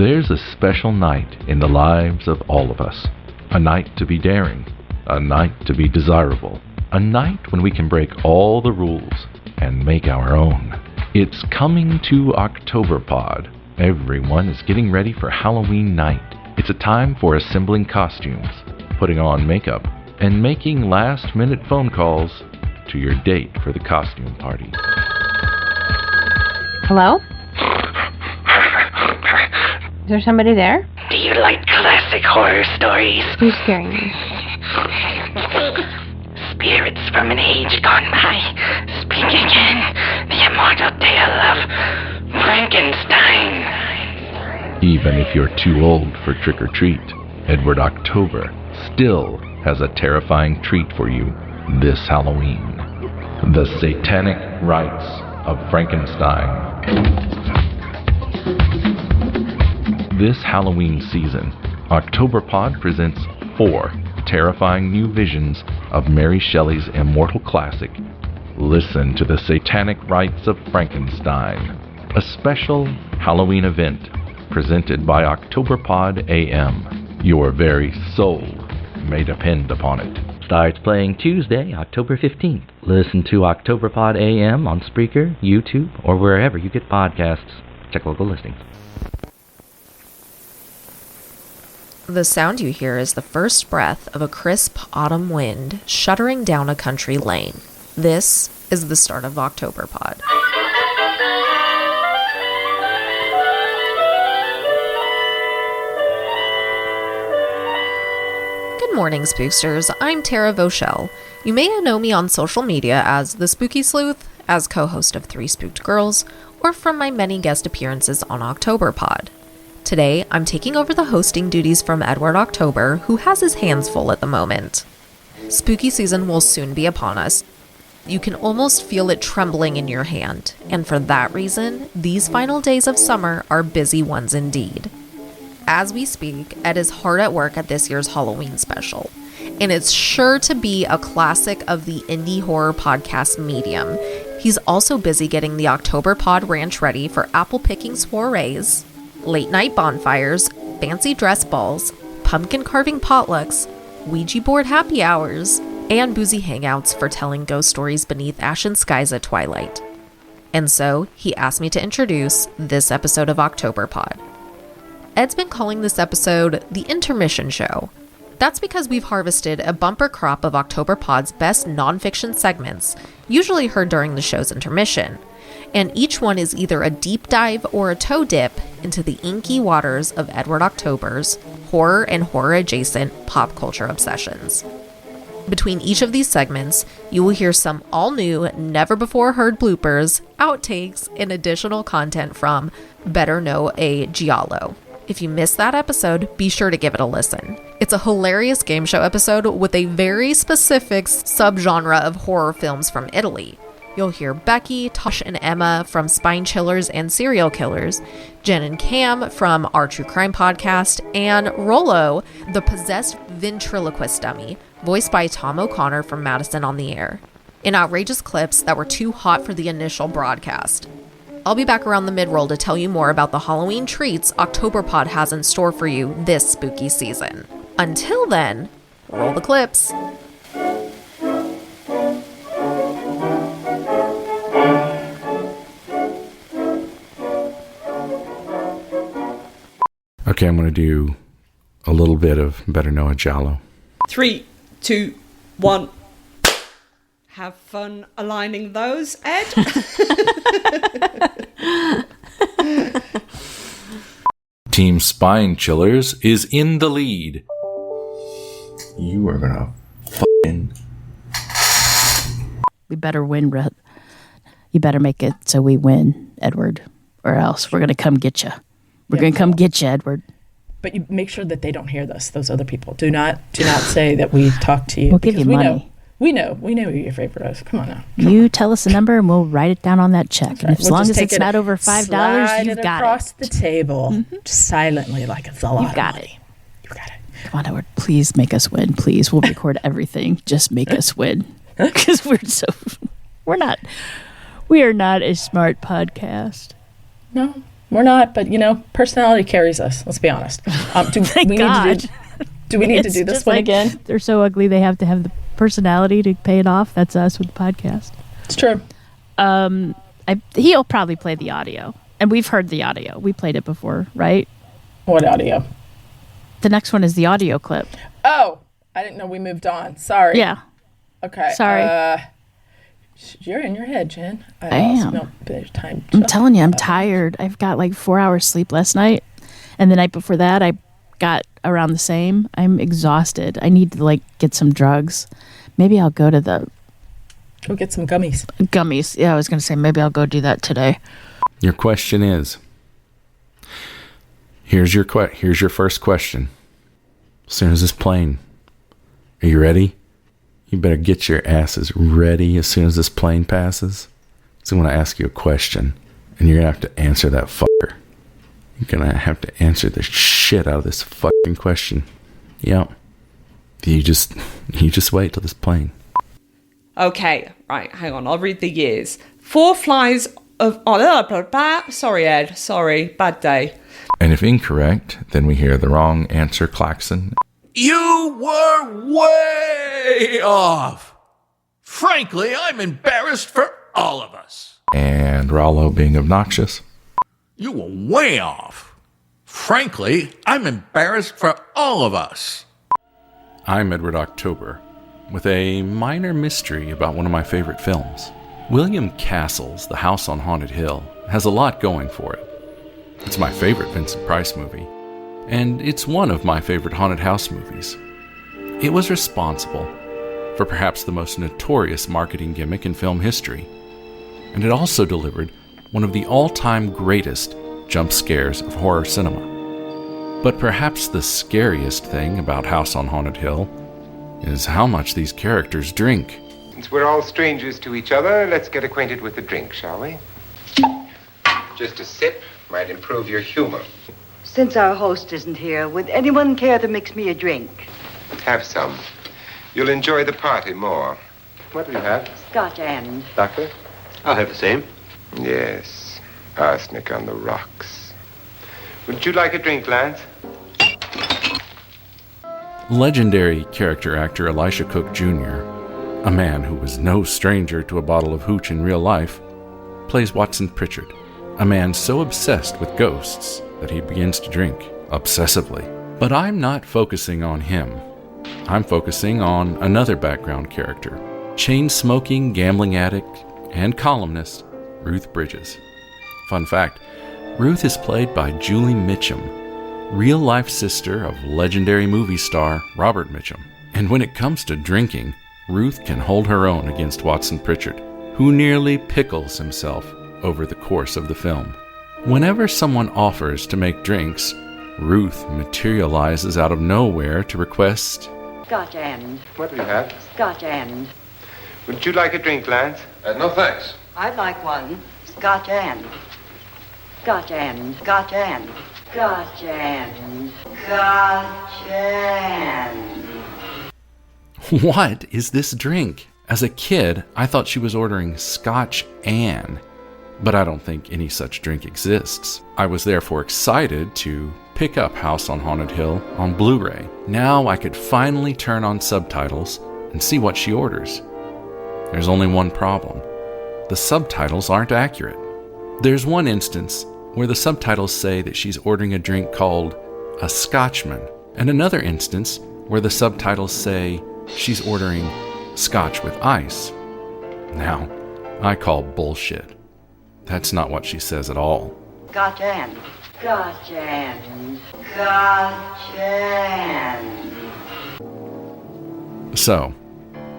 There's a special night in the lives of all of us. A night to be daring. A night to be desirable. A night when we can break all the rules and make our own. It's coming to Octoberpod. Everyone is getting ready for Halloween night. It's a time for assembling costumes, putting on makeup, and making last-minute phone calls to your date for the costume party. Hello? Is there somebody there? Do you like classic horror stories? Who's scaring me? Spirits from an age gone by, speak again. The immortal tale of Frankenstein. Even if you're too old for trick-or-treat, Edward October still has a terrifying treat for you this Halloween. The Satanic Rites of Frankenstein. This Halloween season, Octoberpod presents 4 terrifying new visions of Mary Shelley's immortal classic, Listen to the Satanic Rites of Frankenstein, a special Halloween event presented by Octoberpod AM. Your very soul may depend upon it. Starts playing Tuesday, October 15th. Listen to Octoberpod AM on Spreaker, YouTube, or wherever you get podcasts. Check local listings. The sound you hear is the first breath of a crisp autumn wind shuddering down a country lane. This is the start of Octoberpod. Good morning, spooksters. I'm Tara Voshell. You may know me on social media as the Spooky Sleuth, as co-host of 3 Spooked Girls, or from my many guest appearances on Octoberpod. Today, I'm taking over the hosting duties from Edward October, who has his hands full at the moment. Spooky season will soon be upon us. You can almost feel it trembling in your hand, and for that reason, these final days of summer are busy ones indeed. As we speak, Ed is hard at work at this year's Halloween special, and it's sure to be a classic of the indie horror podcast medium. He's also busy getting the Octoberpod Ranch ready for apple-picking soirees, late-night bonfires, fancy dress balls, pumpkin carving potlucks, Ouija board happy hours, and boozy hangouts for telling ghost stories beneath ashen skies at twilight. And so, he asked me to introduce this episode of Octoberpod. Ed's been calling this episode the Intermission Show. That's because we've harvested a bumper crop of Octoberpod's best nonfiction segments, usually heard during the show's intermission. And each one is either a deep dive or a toe dip into the inky waters of Edward October's horror and horror-adjacent pop culture obsessions. Between each of these segments, you will hear some all-new, never-before-heard bloopers, outtakes, and additional content from Better Know a Giallo. If you missed that episode, be sure to give it a listen. It's a hilarious game show episode with a very specific subgenre of horror films from Italy. You'll hear Becky, Tash and Emma from Spine Chillers and Serial Killers, Jen and Cam from our True Crime podcast, and Rollo, the possessed ventriloquist dummy, voiced by Tom O'Connor from Madison on the Air, in outrageous clips that were too hot for the initial broadcast. I'll be back around the mid-roll to tell you more about the Halloween treats Octoberpod has in store for you this spooky season. Until then, roll the clips. Okay, I'm going to do a little bit of Better Know a Giallo. 3, 2, 1. Have fun aligning those, Ed. Team Spine Chillers is in the lead. You are going to fucking... We better win, Brett. You better make it so we win, Edward, or else we're going to come get you. We're going to come get you, Edward. But you make sure that they don't hear this, those other people. Do not say that we talked to you. We'll give you money. We know who your favorite is. Come on now. You tell us the number and we'll write it down on that check. And as We'll long just as it's not over $5, you've got across it. the table, just silently, like it's a lot. You've got of it. money. You got it. Come on, Edward. Please make us win. Please. We'll record everything. Just make us win. Because we are not a smart podcast. No, We're not, but personality carries us. Let's be honest. Thank God. Do we need to do this one again? They're so ugly they have to have the personality to pay it off. That's us with the podcast. It's true. He'll probably play the audio. And we've heard the audio. We played it before, right? What audio? The next one is the audio clip. Oh, I didn't know we moved on. Sorry. Yeah. Okay. Sorry. You're in your head, Jen. I am. No, time. I'm telling you, I'm tired. I've got like 4 hours sleep last night. And the night before that, I got around the same. I'm exhausted. I need to get some drugs. Maybe I'll go to Go get some gummies. Gummies. Yeah, I was going to say maybe I'll go do that today. Your question is, here's your first question. As soon as this plane, are you ready? You better get your asses ready as soon as this plane passes. So I'm going to ask you a question, and you're going to have to answer that fucker. You're going to have to answer the shit out of this fucking question. Yep. You just wait till this plane. Okay, right, hang on, I'll read the years. 4 flies of... Oh, sorry, Ed. Sorry, bad day. And if incorrect, then we hear the wrong answer klaxon. You were way off. Frankly, I'm embarrassed for all of us. And Rollo being obnoxious. You were way off. Frankly, I'm embarrassed for all of us. I'm Edward October, with a minor mystery about one of my favorite films. William Castle's The House on Haunted Hill has a lot going for it. It's my favorite Vincent Price movie, and it's one of my favorite haunted house movies. It was responsible for perhaps the most notorious marketing gimmick in film history, and it also delivered one of the all-time greatest jump scares of horror cinema. But perhaps the scariest thing about House on Haunted Hill is how much these characters drink. Since we're all strangers to each other, let's get acquainted with the drink, shall we? Just a sip might improve your humor. Since our host isn't here, would anyone care to mix me a drink? Have some. You'll enjoy the party more. What do you have? Scotch and. Doctor? I'll have the same. Yes. Arsenic on the rocks. Would you like a drink, Lance? Legendary character actor Elisha Cook Jr., a man who was no stranger to a bottle of hooch in real life, plays Watson Pritchard, a man so obsessed with ghosts that he begins to drink obsessively. But I'm not focusing on him. I'm focusing on another background character, chain-smoking gambling addict and columnist Ruth Bridges. Fun fact, Ruth is played by Julie Mitchum, real-life sister of legendary movie star Robert Mitchum. And when it comes to drinking, Ruth can hold her own against Watson Pritchard, who nearly pickles himself over the course of the film. Whenever someone offers to make drinks, Ruth materializes out of nowhere to request... Scotch and. What do you have? Scotch and. Would you like a drink, Lance? No thanks. I'd like one. Scotch and. Scotch and. Scotch and. Scotch and. Scotch and. What is this drink? As a kid, I thought she was ordering Scotch Ann, but I don't think any such drink exists. I was therefore excited to pick up House on Haunted Hill on Blu-ray. Now I could finally turn on subtitles and see what she orders. There's only one problem. The subtitles aren't accurate. There's one instance where the subtitles say that she's ordering a drink called a Scotchman, and another instance where the subtitles say she's ordering scotch with ice. Now, I call bullshit. That's not what she says at all. Scotch and. Scotch and. Scotch and. So,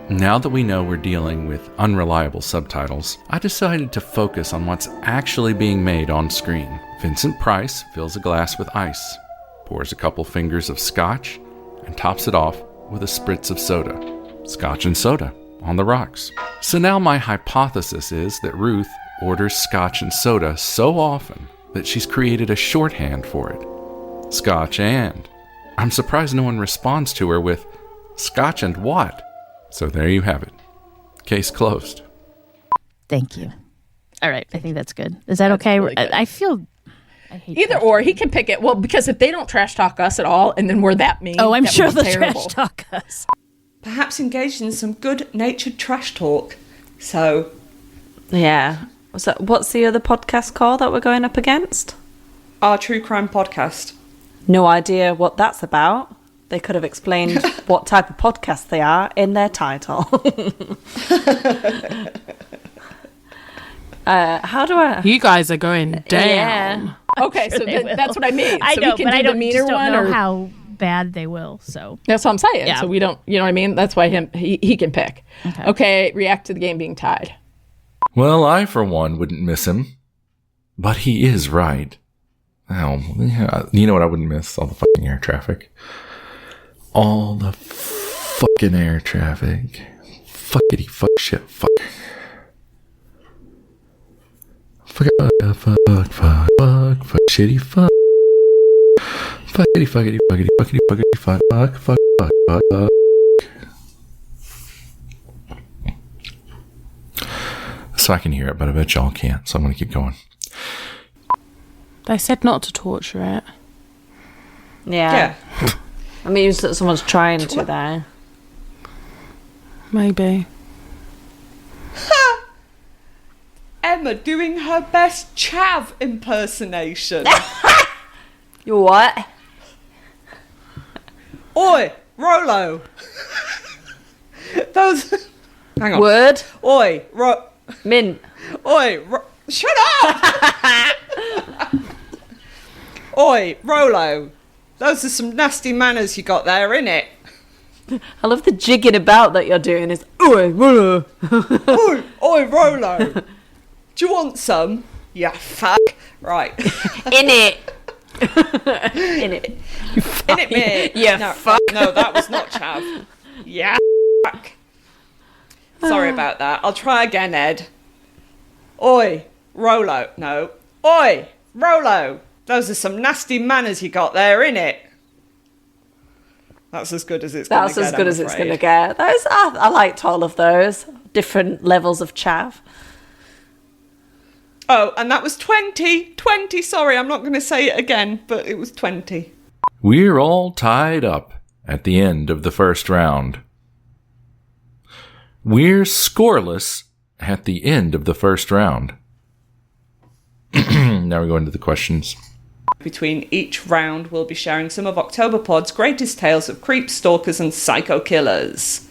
now that we know we're dealing with unreliable subtitles, I decided to focus on what's actually being made on screen. Vincent Price fills a glass with ice, pours a couple fingers of scotch, and tops it off with a spritz of soda. Scotch and soda on the rocks. So now my hypothesis is that Ruth orders scotch and soda so often that she's created a shorthand for it. Scotch and. I'm surprised no one responds to her with scotch and what? So there you have it. Case closed. Thank you. All right, I think that's good. Is that okay? Really good. I feel Either or, he can pick it. Well, because if they don't trash talk us at all, and then we're that mean. Oh, I'm that sure would be they'll terrible. trash talk us. Perhaps engaged in some good-natured trash talk. So, Yeah. What's the other podcast called that we're going up against? our true crime podcast. No idea what that's about. They could have explained what type of podcast they are in their title. How do I... You guys are going down. Yeah. Okay, so that's what I mean. I So know, we can but do I the don't, meaner just don't one, know or how bad they will. So that's what I'm saying. Yeah. So we don't, you know what I mean? That's why he can pick. Okay, react to the game being tied. Well, I, for one, wouldn't miss him. But he is right. Oh, yeah. You know what I wouldn't miss? All the fucking air traffic. All the fucking air traffic. Fuckity fuck shit fuck. Fuck shitty fuck. Fuckity fuckity fuckity fuckity fuckity fuck. So I can hear it, but I bet y'all can't, so I'm gonna keep going. They said not to torture it. Yeah. I mean, someone's trying to there. Maybe. Emma doing her best chav impersonation. You what? Oi, Rollo. Those... Hang on. Word? Oi, Mint. Oi, shut up! Oi, Rollo. Those are some nasty manners you got there, innit? I love the jigging about that you're doing. Is oi, Rollo. Oi, Rollo. Do you want some? Yeah, fuck. Right. In it. In it. In it, mate. Yeah, no, fuck. No, that was not chav. Yeah, fuck. Sorry about that. I'll try again, Ed. Oi, Rollo. No. Oi, Rollo. Those are some nasty manners you got there, innit? That's as good as it's going to get. That's as good as it's going to get. Those, I liked all of those. Different levels of chav. Oh, and that was 20. 20, sorry, I'm not going to say it again, but it was 20. We're all tied up at the end of the first round. We're scoreless at the end of the first round. Now we go into the questions. Between each round, we'll be sharing some of Octoberpod's greatest tales of creeps, stalkers, and psycho killers.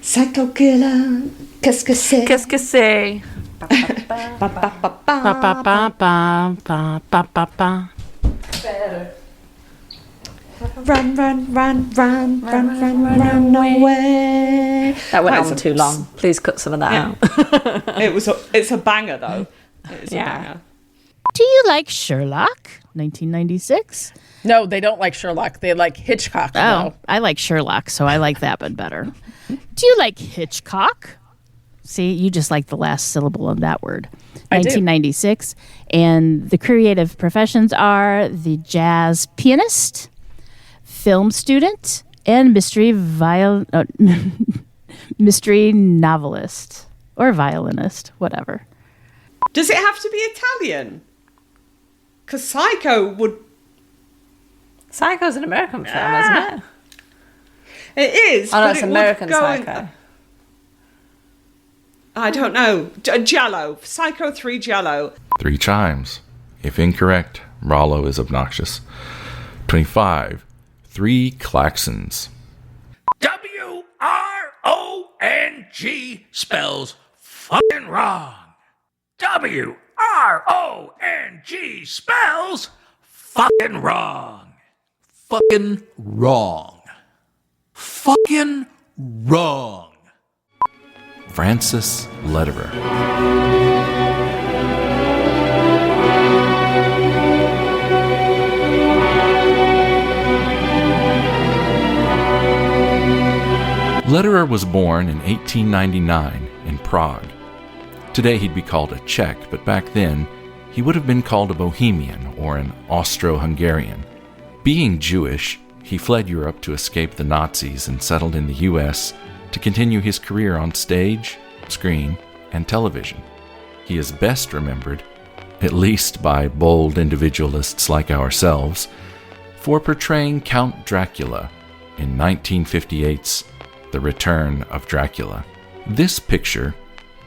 Psycho killer, qu'est-ce que c'est? Qu'est-ce que c'est? Run, run, run, run, run, run, run away. That went on too long. Please cut some of that out. It's a banger, though. It's a banger. Do you like Sherlock? 1996. No, they don't like Sherlock. They like Hitchcock. Oh, though. I like Sherlock, so I like that one better. Do you like Hitchcock? See, you just like the last syllable of that word. 1996. And the creative professions are the jazz pianist, film student, and mystery novelist or violinist, whatever. Does it have to be Italian? Because Psycho would... Psycho's an American film, isn't it? It is. Oh, no, but it's it American would go Psycho. I don't know. Giallo. Psycho 3 Giallo. 3 chimes. If incorrect, Rollo is obnoxious. 25. 3 klaxons. W-R-O-N-G spells fucking wrong. W-R-O-N-G spells fucking wrong. Fucking wrong. Fucking wrong. Francis Lederer. Lederer was born in 1899 in Prague. Today he'd be called a Czech, but back then he would have been called a Bohemian or an Austro-Hungarian. Being Jewish, he fled Europe to escape the Nazis and settled in the U.S. to continue his career on stage, screen, and television. He is best remembered at least by bold individualists like ourselves, for portraying Count Dracula in 1958's The Return of Dracula. This picture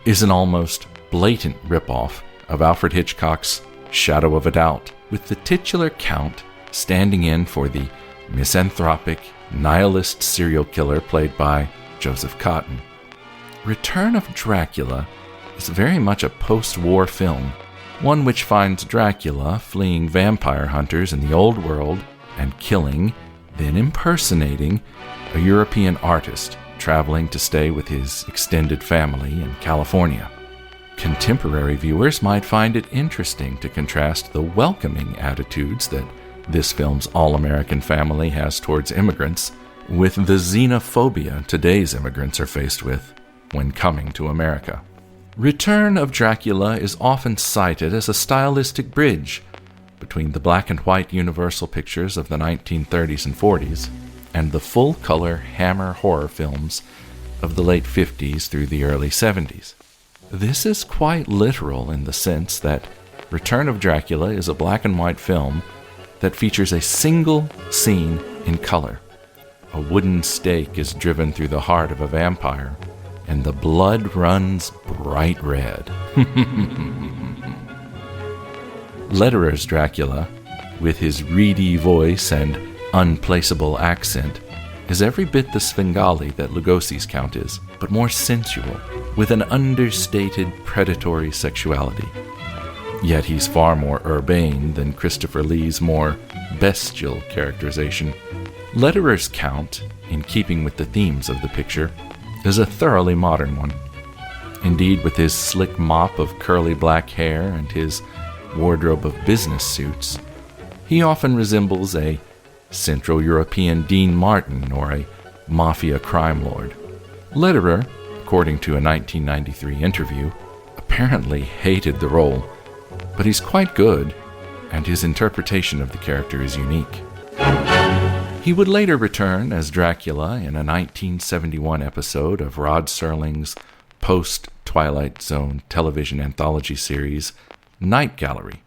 is an almost blatant ripoff of Alfred Hitchcock's Shadow of a Doubt, with the titular Count standing in for the misanthropic, nihilist serial killer played by Joseph Cotten. Return of Dracula is very much a post-war film, one which finds Dracula fleeing vampire hunters in the old world and killing, then impersonating, a European artist traveling to stay with his extended family in California. Contemporary viewers might find it interesting to contrast the welcoming attitudes that this film's all-American family has towards immigrants with the xenophobia today's immigrants are faced with when coming to America. Return of Dracula is often cited as a stylistic bridge between the black and white Universal pictures of the 1930s and 40s and the full-color Hammer horror films of the late 50s through the early 70s. This is quite literal in the sense that Return of Dracula is a black and white film that features a single scene in color. A wooden stake is driven through the heart of a vampire, and the blood runs bright red. Lederer's Dracula, with his reedy voice and unplaceable accent, is every bit the Svengali that Lugosi's Count is, but more sensual, with an understated predatory sexuality. Yet he's far more urbane than Christopher Lee's more bestial characterization. Lederer's Count, in keeping with the themes of the picture, is a thoroughly modern one. Indeed, with his slick mop of curly black hair and his wardrobe of business suits, he often resembles a Central European Dean Martin or a mafia crime lord. Lederer, according to a 1993 interview, apparently hated the role, but he's quite good, and his interpretation of the character is unique. He would later return as Dracula in a 1971 episode of Rod Serling's post-Twilight Zone television anthology series, Night Gallery.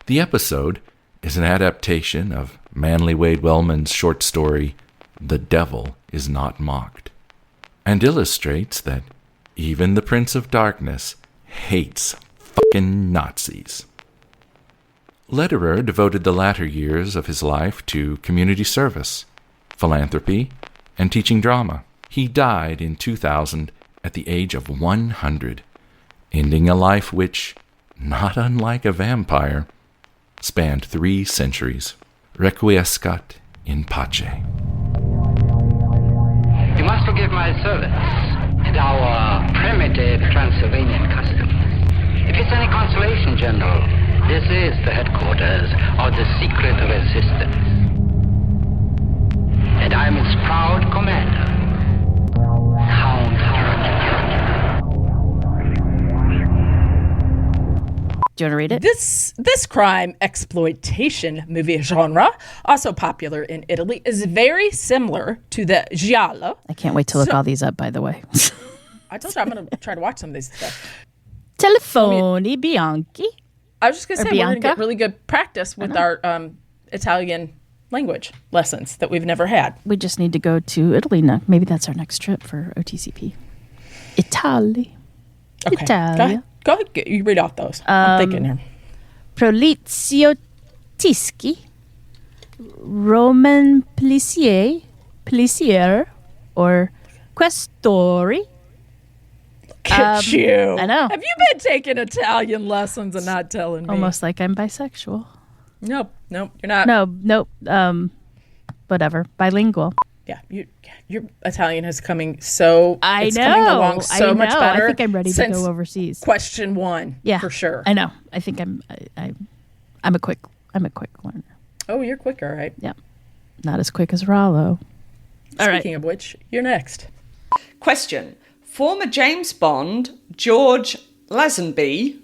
The episode is an adaptation of Manly Wade Wellman's short story, The Devil Is Not Mocked, and illustrates that even the Prince of Darkness hates fucking Nazis. Lederer devoted the latter years of his life to community service, philanthropy, and teaching drama. He died in 2000 at the age of 100, ending a life which, not unlike a vampire, spanned 3 centuries. Requiescat in pace. You must forgive my servants and our primitive Transylvanian customs. If it's any consolation, General, this is the headquarters of the Secret of Assistance. And I am its proud commander, Count Dracula. Do you want to read it? This crime exploitation movie genre, also popular in Italy, is very similar to the giallo. I can't wait to look all these up, by the way. I told you I'm going to try to watch some of these stuff. Telefoni Bianchi. I was just going to say, we're going to Bianca? get really good practice with our Italian language lessons that we've never had. We just need to go to Italy now. Maybe that's our next trip for OTCP. Italy. Okay. Italia. Go ahead. You read off those. I'm thinking here. Poliziotischi. Roman Policier, or Questori. Look at you. I know. Have you been taking Italian lessons and not telling me? Almost like I'm bisexual. Nope, you're not. Nope. Whatever. Bilingual. Yeah, your Italian is coming so. I it's know. coming along so much better. I think I'm ready to go overseas. Question 1. Yeah, for sure. I know. I think I'm a quick learner. Oh, you're quick, all right. Yeah, not as quick as Rollo. Speaking of which, you're next. Question. Former James Bond, George Lazenby,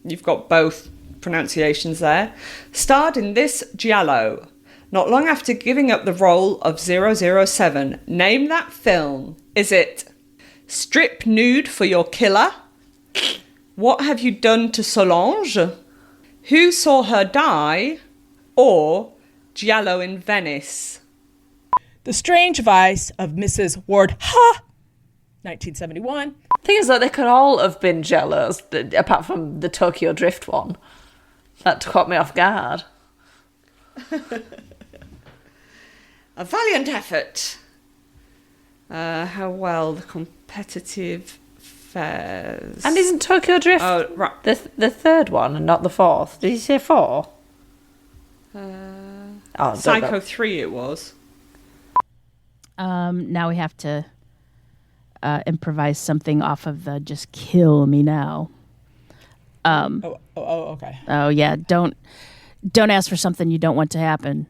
you've got both pronunciations there, starred in this giallo. Not long after giving up the role of 007, name that film. Is it Strip Nude for Your Killer, What have you done to Solange? Who saw her die? Or Giallo in Venice? The Strange Vice of Mrs. Ward Ha, 1971. Thing is that they could all have been jealous, apart from the Tokyo Drift one. That caught me off guard. A valiant effort. How well the competitive fares. And isn't Tokyo Drift right. the third one and not the fourth? Did you say 4? Psycho 3 it was. Now we have to improvise something off of the Just Kill Me Now. Okay. Oh, yeah. Don't ask for something you don't want to happen.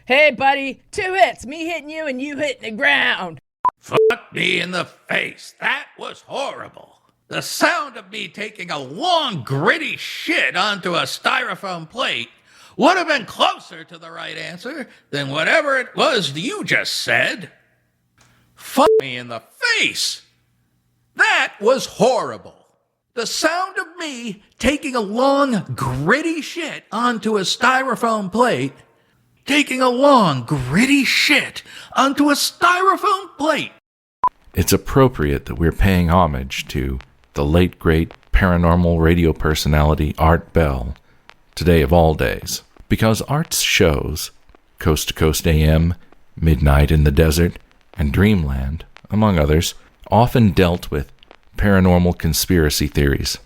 Hey, buddy, 2 hits. Me hitting you and you hitting the ground. Fuck me in the face. That was horrible. The sound of me taking a long, gritty shit onto a styrofoam plate would have been closer to the right answer than whatever it was you just said. Fuck me in the face. That was horrible. The sound of me taking a long, gritty shit onto a styrofoam plate. Taking a long, gritty shit onto a styrofoam plate. It's appropriate that we're paying homage to the late, great paranormal radio personality Art Bell, today of all days, because Art's shows, Coast to Coast AM, Midnight in the Desert, and Dreamland, among others, often dealt with paranormal conspiracy theories.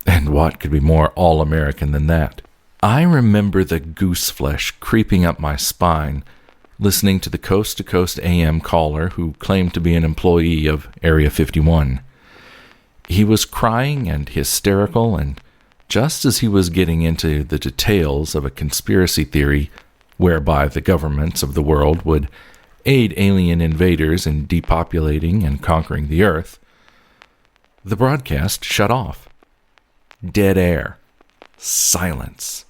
And what could be more all-American than that? I remember the goose flesh creeping up my spine, listening to the Coast to Coast AM caller who claimed to be an employee of Area 51. He was crying and hysterical, and just as he was getting into the details of a conspiracy theory whereby the governments of the world would aid alien invaders in depopulating and conquering the Earth, the broadcast shut off. Dead air. Silence.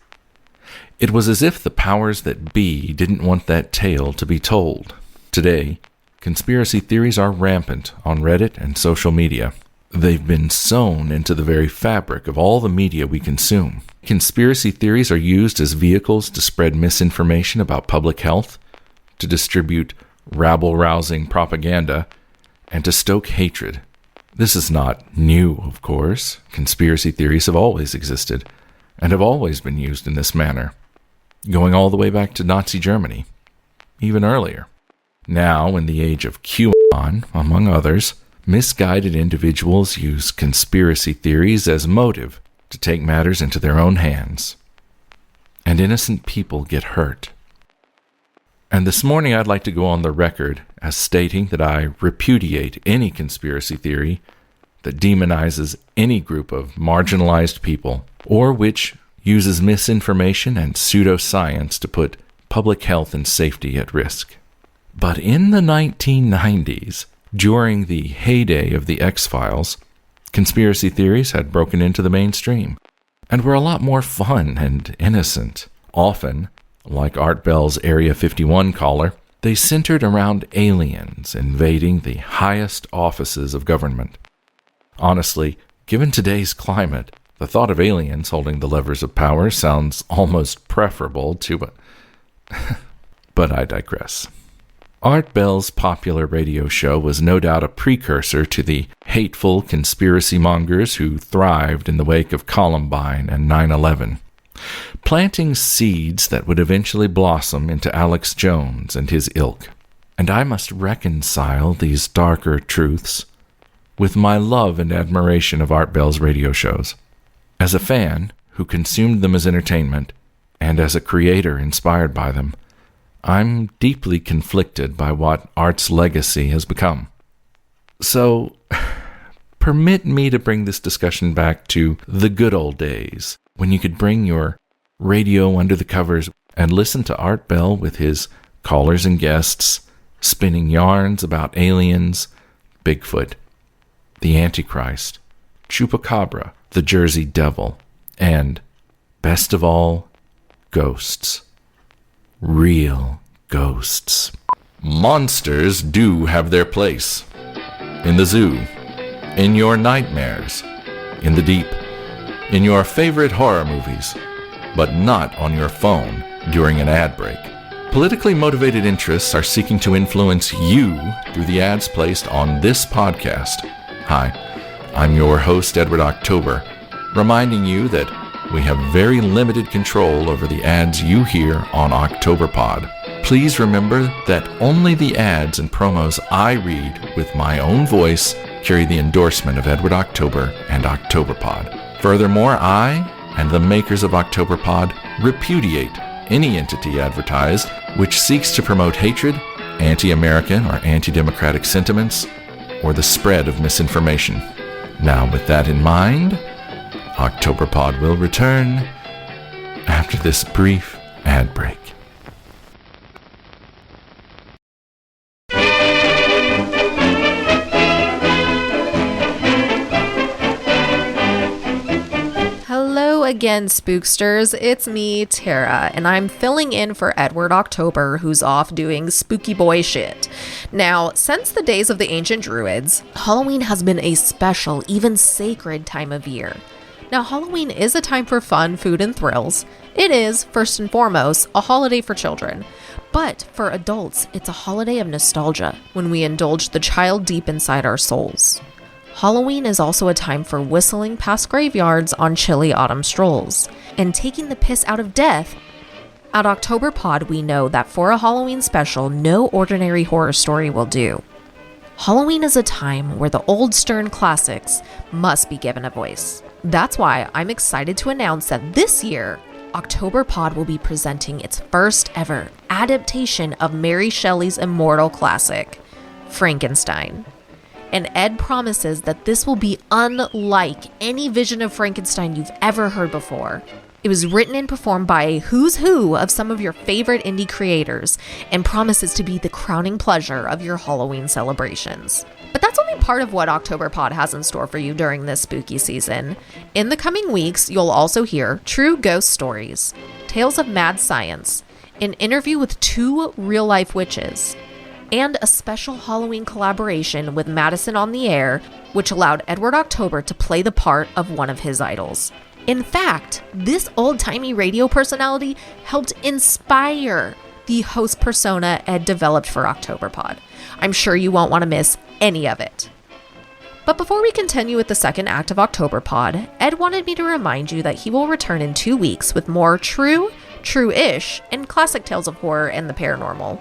It was as if the powers that be didn't want that tale to be told. Today, conspiracy theories are rampant on Reddit and social media. They've been sewn into the very fabric of all the media we consume. Conspiracy theories are used as vehicles to spread misinformation about public health, to distribute rabble-rousing propaganda, and to stoke hatred. This is not new, of course. Conspiracy theories have always existed, and have always been used in this manner, going all the way back to Nazi Germany, even earlier. Now, in the age of QAnon, among others, misguided individuals use conspiracy theories as motive to take matters into their own hands. And innocent people get hurt. And this morning I'd like to go on the record as stating that I repudiate any conspiracy theory that demonizes any group of marginalized people, or which uses misinformation and pseudoscience to put public health and safety at risk. But in the 1990s, during the heyday of the X-Files, conspiracy theories had broken into the mainstream and were a lot more fun and innocent. Often, like Art Bell's Area 51 caller, they centered around aliens invading the highest offices of government. Honestly, given today's climate, the thought of aliens holding the levers of power sounds almost preferable to... But I digress. Art Bell's popular radio show was no doubt a precursor to the hateful conspiracy mongers who thrived in the wake of Columbine and 9/11, planting seeds that would eventually blossom into Alex Jones and his ilk. And I must reconcile these darker truths with my love and admiration of Art Bell's radio shows. As a fan who consumed them as entertainment, and as a creator inspired by them, I'm deeply conflicted by what Art's legacy has become. So, permit me to bring this discussion back to the good old days, when you could bring your radio under the covers and listen to Art Bell with his callers and guests, spinning yarns about aliens, Bigfoot, the Antichrist, Chupacabra, the Jersey Devil, and, best of all, ghosts. Real ghosts. Monsters do have their place. In the zoo, in your nightmares, in the deep, in your favorite horror movies, but not on your phone during an ad break. Politically motivated interests are seeking to influence you through the ads placed on this podcast. Hi, I'm your host, Edward October, reminding you that we have very limited control over the ads you hear on Octoberpod. Please remember that only the ads and promos I read with my own voice carry the endorsement of Edward October and Octoberpod. Furthermore, I and the makers of Octoberpod repudiate any entity advertised which seeks to promote hatred, anti-American or anti-democratic sentiments, or the spread of misinformation. Now, with that in mind, Octoberpod will return after this brief ad break. Hello again, spooksters. It's me, Tara, and I'm filling in for Edward October, who's off doing spooky boy shit. Now, since the days of the ancient druids, Halloween has been a special, even sacred time of year. Now, Halloween is a time for fun, food, and thrills. It is, first and foremost, a holiday for children. But for adults, it's a holiday of nostalgia, when we indulge the child deep inside our souls. Halloween is also a time for whistling past graveyards on chilly autumn strolls, and taking the piss out of death. At Octoberpod, we know that for a Halloween special, no ordinary horror story will do. Halloween is a time where the old stern classics must be given a voice. That's why I'm excited to announce that this year, Octoberpod will be presenting its first ever adaptation of Mary Shelley's immortal classic, Frankenstein. And Ed promises that this will be unlike any vision of Frankenstein you've ever heard before. It was written and performed by a who's who of some of your favorite indie creators, and promises to be the crowning pleasure of your Halloween celebrations. But that's only part of what Octoberpod has in store for you during this spooky season. In the coming weeks, you'll also hear true ghost stories, tales of mad science, an interview with 2 real-life witches, and a special Halloween collaboration with Madison on the air, which allowed Edward October to play the part of one of his idols. In fact, this old-timey radio personality helped inspire the host persona Ed developed for Octoberpod. I'm sure you won't want to miss any of it. But before we continue with the second act of Octoberpod, Ed wanted me to remind you that he will return in 2 weeks with more true-ish, and classic tales of horror and the paranormal.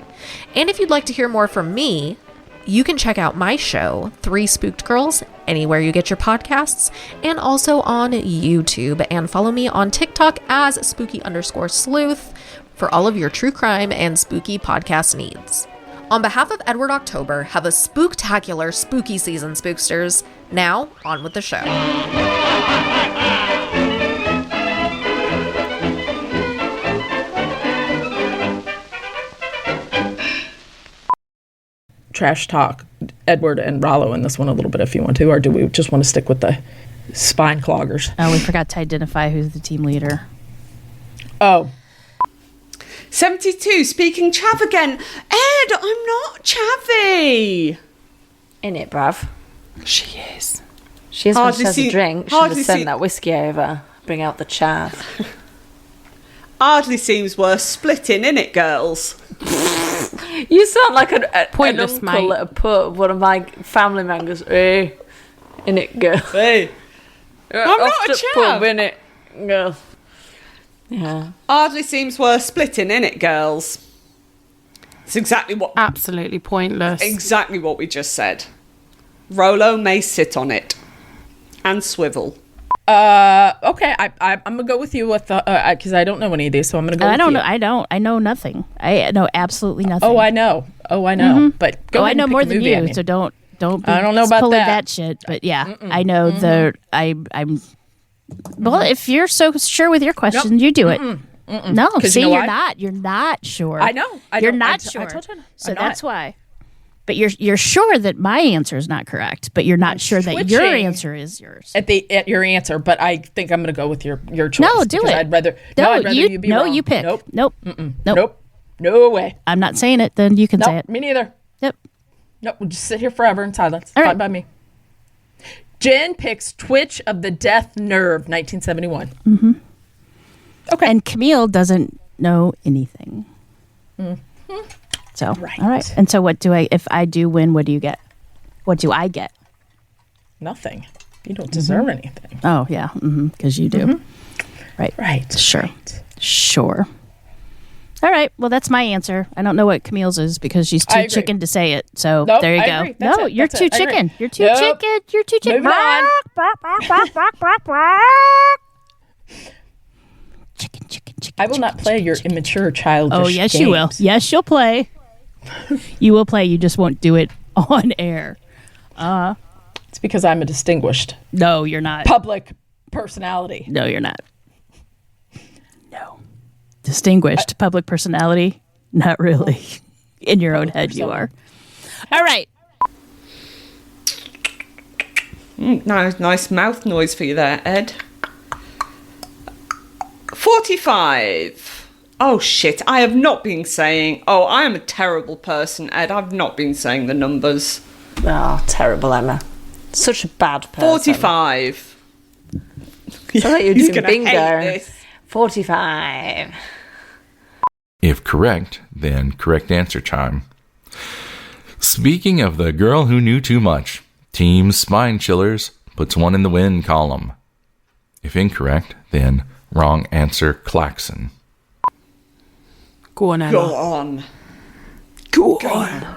And if you'd like to hear more from me, you can check out my show, 3 Spooked Girls, anywhere you get your podcasts, and also on YouTube, and follow me on TikTok as spooky_sleuth for all of your true crime and spooky podcast needs. On behalf of Edward October, have a spooktacular spooky season, spooksters. Now, on with the show. Trash talk Edward and Rollo in this one a little bit if you want to, or do we just want to stick with the spine cloggers? Oh, we forgot to identify who's the team leader. Oh. 72, speaking chav again. Ed, I'm not chavvy. In it, bruv. She is. She is when she has a drink. She hardly just send that whiskey over. Bring out the chav. Hardly seems worth splitting, innit, girls? You sound like an Pointless, uncle that put one of my family members. Hey, in it, girl. Hey, I'm not a chav. In it, girl. Yeah. Hardly seems worth splitting, innit, girls? It's exactly what. Absolutely pointless. Exactly what we just said. Rollo may sit on it and swivel. Okay, I'm gonna go with you with the because I don't know any of these, so I'm gonna go. I don't know. I know nothing. I know absolutely nothing. Oh, I know. Mm-hmm. But go ahead I know and more pick than the movie, you. So don't. I don't know about pulling that shit. But yeah, I know I'm. Well, if you're so sure with your question, you do it. No, see, you're not. You're not sure. I know. You're not sure. I told you. So that's why. But you're sure that my answer is not correct, but you're not sure that your answer is yours. At your answer, but I think I'm going to go with your choice. No, do it. I'd rather you be wrong. No, you pick. Nope. Nope. No way. I'm not saying it. Then you can say it. Me neither. Yep. Nope. We'll just sit here forever in silence. All right. Fine by me. Jen picks Twitch of the Death Nerve, 1971. Mm-hmm. Okay. And Camille doesn't know anything. Mm-hmm. So, all right. And so if I do win, what do you get? What do I get? Nothing. You don't deserve anything. Oh, yeah. Because you do. Mm-hmm. Right. Right. Sure. Right. Sure. All right. Well, that's my answer. I don't know what Camille's is because she's too chicken to say it. So Nope, there you I go. agree. That's No, it. you're That's too it. I agree. chicken. You're too Nope. chicken. You're too chicken. Moving on. Chicken. I will not play your immature childish Oh, yes, games. you will. Yes, you'll play. You will play. You just won't do it on air. It's because I'm a distinguished No, you're not. public personality. No, you're not. No. Distinguished public personality? Not really. In your own head, you are. All right. Nice mouth noise for you there, Ed. 45. Oh, shit. I have not been saying... Oh, I am a terrible person, Ed. I've not been saying the numbers. Oh, terrible, Emma. Such a bad person. 45. I thought you were He's doing gonna hate bingo. this. 45. If correct, then correct answer chime. Speaking of the girl who knew too much, Team Spine Chillers puts one in the win column. If incorrect, then wrong answer klaxon. Go on, Emma. Go on. Go on.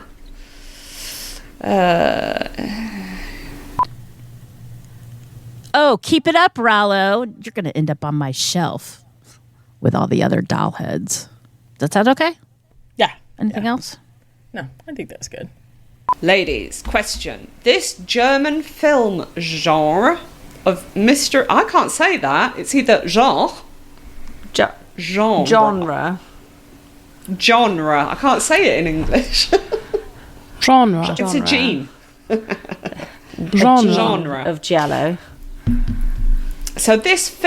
Oh, keep it up, Rollo. You're going to end up on my shelf with all the other doll heads. Does that sound okay? Yeah. Anything else? No, I think that's good. Ladies, question. This German film genre of Mr... I can't say that. It's either genre. Genre. Genre. I can't say it in English. Genre. It's a gene. Genre of Giallo. So this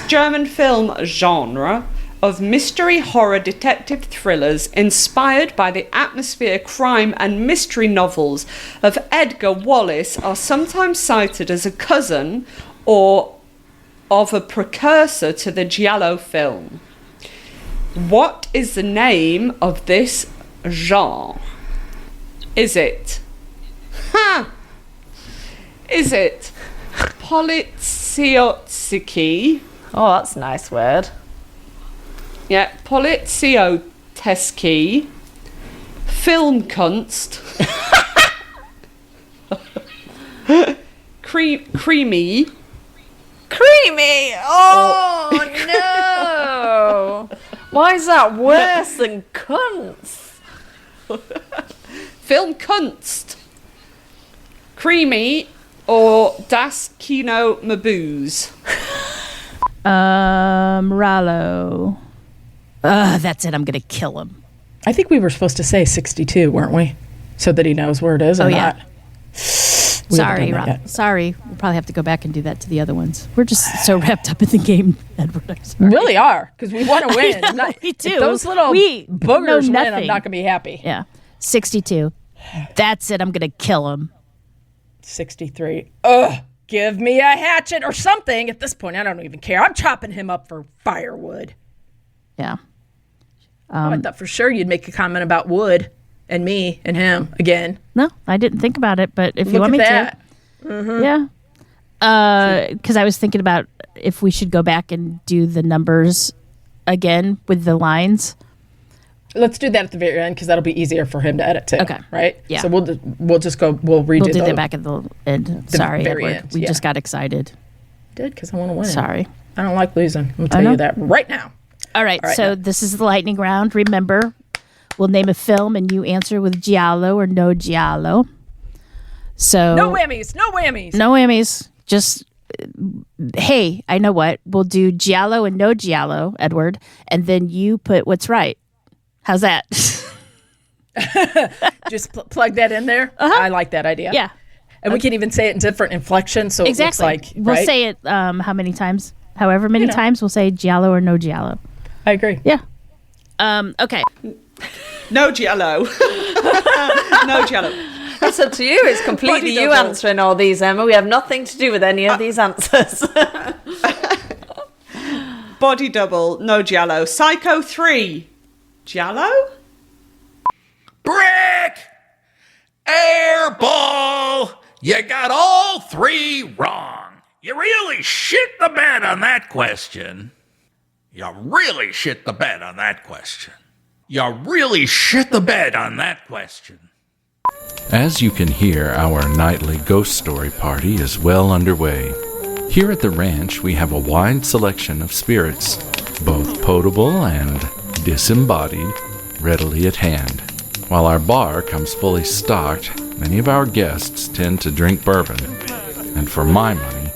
German film genre of mystery horror detective thrillers inspired by the atmosphere, crime and mystery novels of Edgar Wallace are sometimes cited as a cousin or of a precursor to the Giallo film. What is the name of this genre? Is it Poliziotsky? Oh, that's a nice word. Yeah, Poliziotsky. Filmkunst. Creamy. Creamy! Oh, no! Why is that worse than cunts? Filmkunst. Creamy or Das Kino Mabuse? Rollo. That's it. I'm going to kill him. I think we were supposed to say 62, weren't we? So that he knows where it is or not. Sorry, Rob. Sorry. We'll probably have to go back and do that to the other ones. We're just so wrapped up in the game, Edward. We really are, because we want to win. We do. If those little boogers win, I'm not going to be happy. Yeah. 62. That's it. I'm going to kill him. 63. Ugh. Give me a hatchet or something. At this point, I don't even care. I'm chopping him up for firewood. Yeah. I thought for sure you'd make a comment about wood and me and him again. No, I didn't think about it, but if you want me to. Mm-hmm. Yeah. Because I was thinking about if we should go back and do the numbers again with the lines. Let's do that at the very end because that'll be easier for him to edit too. Okay. Right? Yeah. So we'll just go, we'll redo We'll do that back at the end. Sorry, very Edward. end, We yeah. just got excited. Did because I want to win. Sorry. I don't like losing. I'm going to tell you that right now. All right. So this is the lightning round. Remember, we'll name a film and you answer with giallo or no giallo. So No whammies. No whammies. No whammies. Just, hey, I know what. We'll do giallo and no giallo, Edward, and then you put what's right. How's that? Just plug that in there. I like that idea. Yeah. And we can even say it in different inflections. So Exactly. it looks like, we'll right? say it how many times? However many times we'll say giallo or no giallo. I agree. Yeah. Okay. No giallo. No giallo. It's up to you. It's completely you answering all these, Emma. We have nothing to do with any of these answers. Body double, no Giallo. Psycho 3. Giallo? Brick! Air ball! You got all 3 wrong. You really shit the bed on that question. You really shit the bed on that question. You really shit the bed on that question. As you can hear, our nightly ghost story party is well underway. Here at the ranch, we have a wide selection of spirits, both potable and disembodied, readily at hand. While our bar comes fully stocked, many of our guests tend to drink bourbon. And for my money,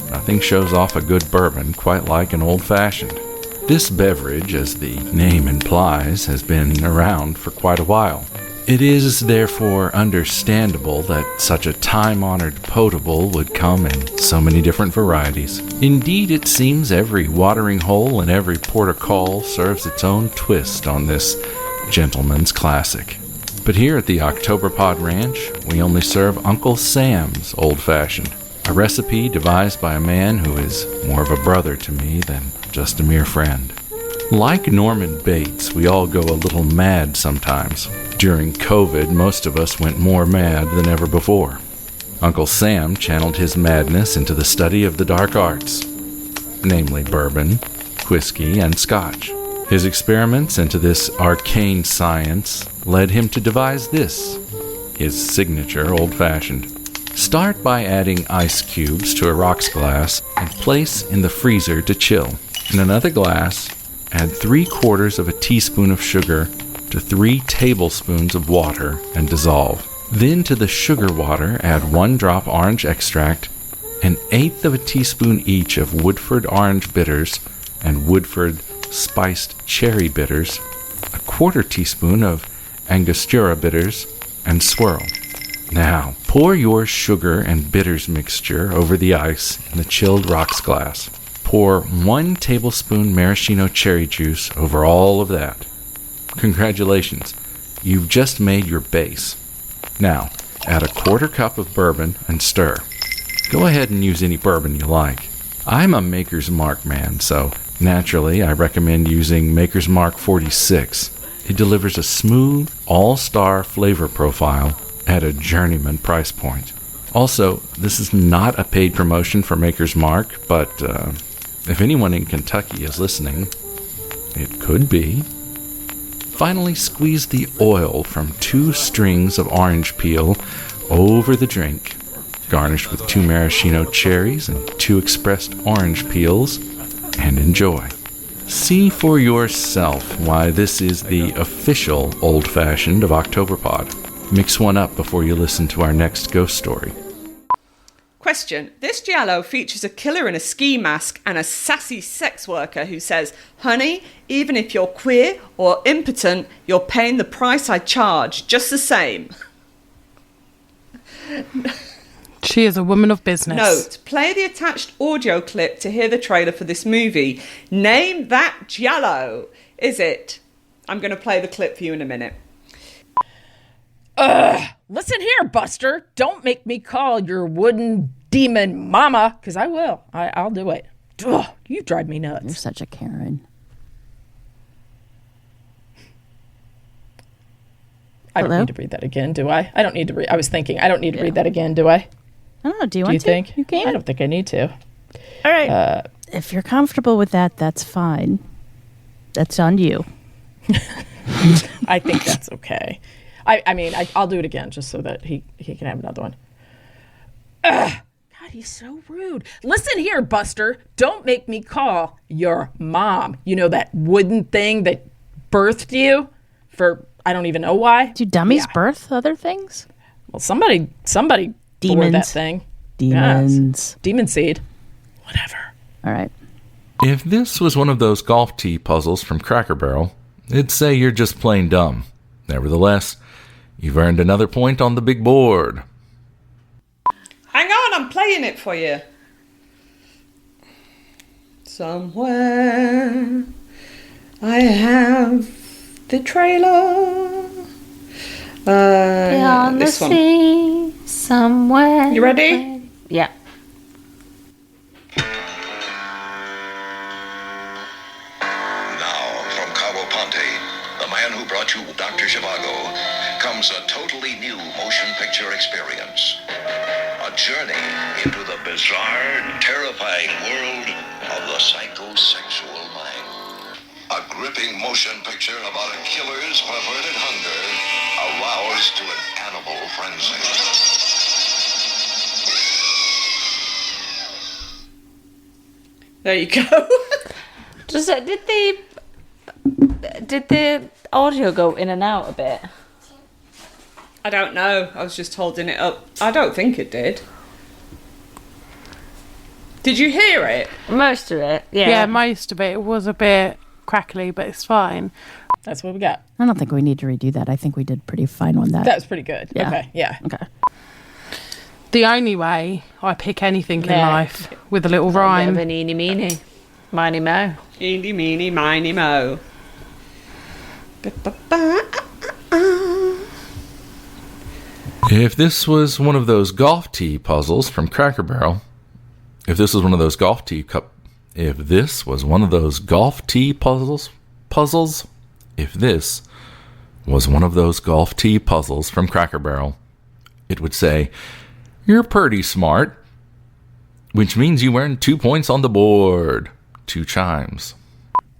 nothing shows off a good bourbon quite like an old-fashioned. This beverage, as the name implies, has been around for quite a while. It is therefore understandable that such a time-honored potable would come in so many different varieties. Indeed, it seems every watering hole and every port of call serves its own twist on this gentleman's classic. But here at the Octoberpod Ranch, we only serve Uncle Sam's Old Fashioned, a recipe devised by a man who is more of a brother to me than just a mere friend. Like Norman Bates, we all go a little mad sometimes. During COVID, most of us went more mad than ever before. Uncle Sam channeled his madness into the study of the dark arts, namely bourbon, whiskey, and scotch. His experiments into this arcane science led him to devise this, his signature old-fashioned. Start by adding ice cubes to a rocks glass and place in the freezer to chill. In another glass, add 3/4 of a teaspoon of sugar to 3 tablespoons of water and dissolve. Then to the sugar water, add 1 drop orange extract, 1/8 of a teaspoon each of Woodford orange bitters and Woodford spiced cherry bitters, 1/4 teaspoon of Angostura bitters, and swirl. Now, pour your sugar and bitters mixture over the ice in the chilled rocks glass. Pour 1 tablespoon maraschino cherry juice over all of that. Congratulations, you've just made your base. Now, add 1/4 cup of bourbon and stir. Go ahead and use any bourbon you like. I'm a Maker's Mark man, so naturally I recommend using Maker's Mark 46. It delivers a smooth, all-star flavor profile at a journeyman price point. Also, this is not a paid promotion for Maker's Mark, but if anyone in Kentucky is listening, it could be. Finally, squeeze the oil from 2 strings of orange peel over the drink. Garnish with 2 maraschino cherries and 2 expressed orange peels, and enjoy. See for yourself why this is the official old-fashioned of Octoberpod. Mix one up before you listen to our next ghost story. Question. This Giallo features a killer in a ski mask and a sassy sex worker who says, "Honey, even if you're queer or impotent, you're paying the price I charge, just the same." She is a woman of business. Note, play the attached audio clip to hear the trailer for this movie. Name that Giallo. Is it? I'm going to play the clip for you in a minute. Listen here, Buster. Don't make me call your wooden demon mama, because I will. I'll do it. Ugh, you drive me nuts. You're such a Karen. I don't need to read that again, do I? I don't need to read. I was thinking, I don't need to read that again, do I? I don't know. Do you want to? Think? You can. I don't think I need to. All right. If you're comfortable with that, that's fine. That's on you. I think that's okay. I mean, I'll do it again just so that he can have another one. God, he's so rude. Listen here, Buster. Don't make me call your mom. You know that wooden thing that birthed you for I don't even know why. Do dummies birth other things? Well, somebody bore that thing. Demons. Yes. Demon seed. Whatever. All right. If this was one of those golf tee puzzles from Cracker Barrel, it'd say you're just plain dumb. Nevertheless, you've earned another point on the big board. Hang on, I'm playing it for you. Somewhere I have the trailer. Beyond the this one. sea, somewhere. You ready? Yeah. Now, from Cabo Ponte, the man who brought you Dr. Zhivago, comes a totally new motion picture experience. A journey into the bizarre, terrifying world of the psychosexual mind. A gripping motion picture about a killer's perverted hunger aroused to an animal frenzy. There you go. Did the audio go in and out a bit? I don't know. I was just holding it up. I don't think it did. Did you hear it? Most of it, yeah. Yeah, most of it. It was a bit crackly, but it's fine. That's what we got. I don't think we need to redo that. I think we did pretty fine on that. That was pretty good. Yeah. Okay, yeah. Okay. The only way I pick anything in life with a little rhyme. Bit of an eeny meeny, miny mo. Eeny meeny miny mo. If this was one of those golf tee puzzles from Cracker Barrel, if this was one of those golf tee puzzles, if this was one of those golf tee puzzles from Cracker Barrel, it would say, "You're pretty smart," which means you earned 2 points on the board. 2 chimes.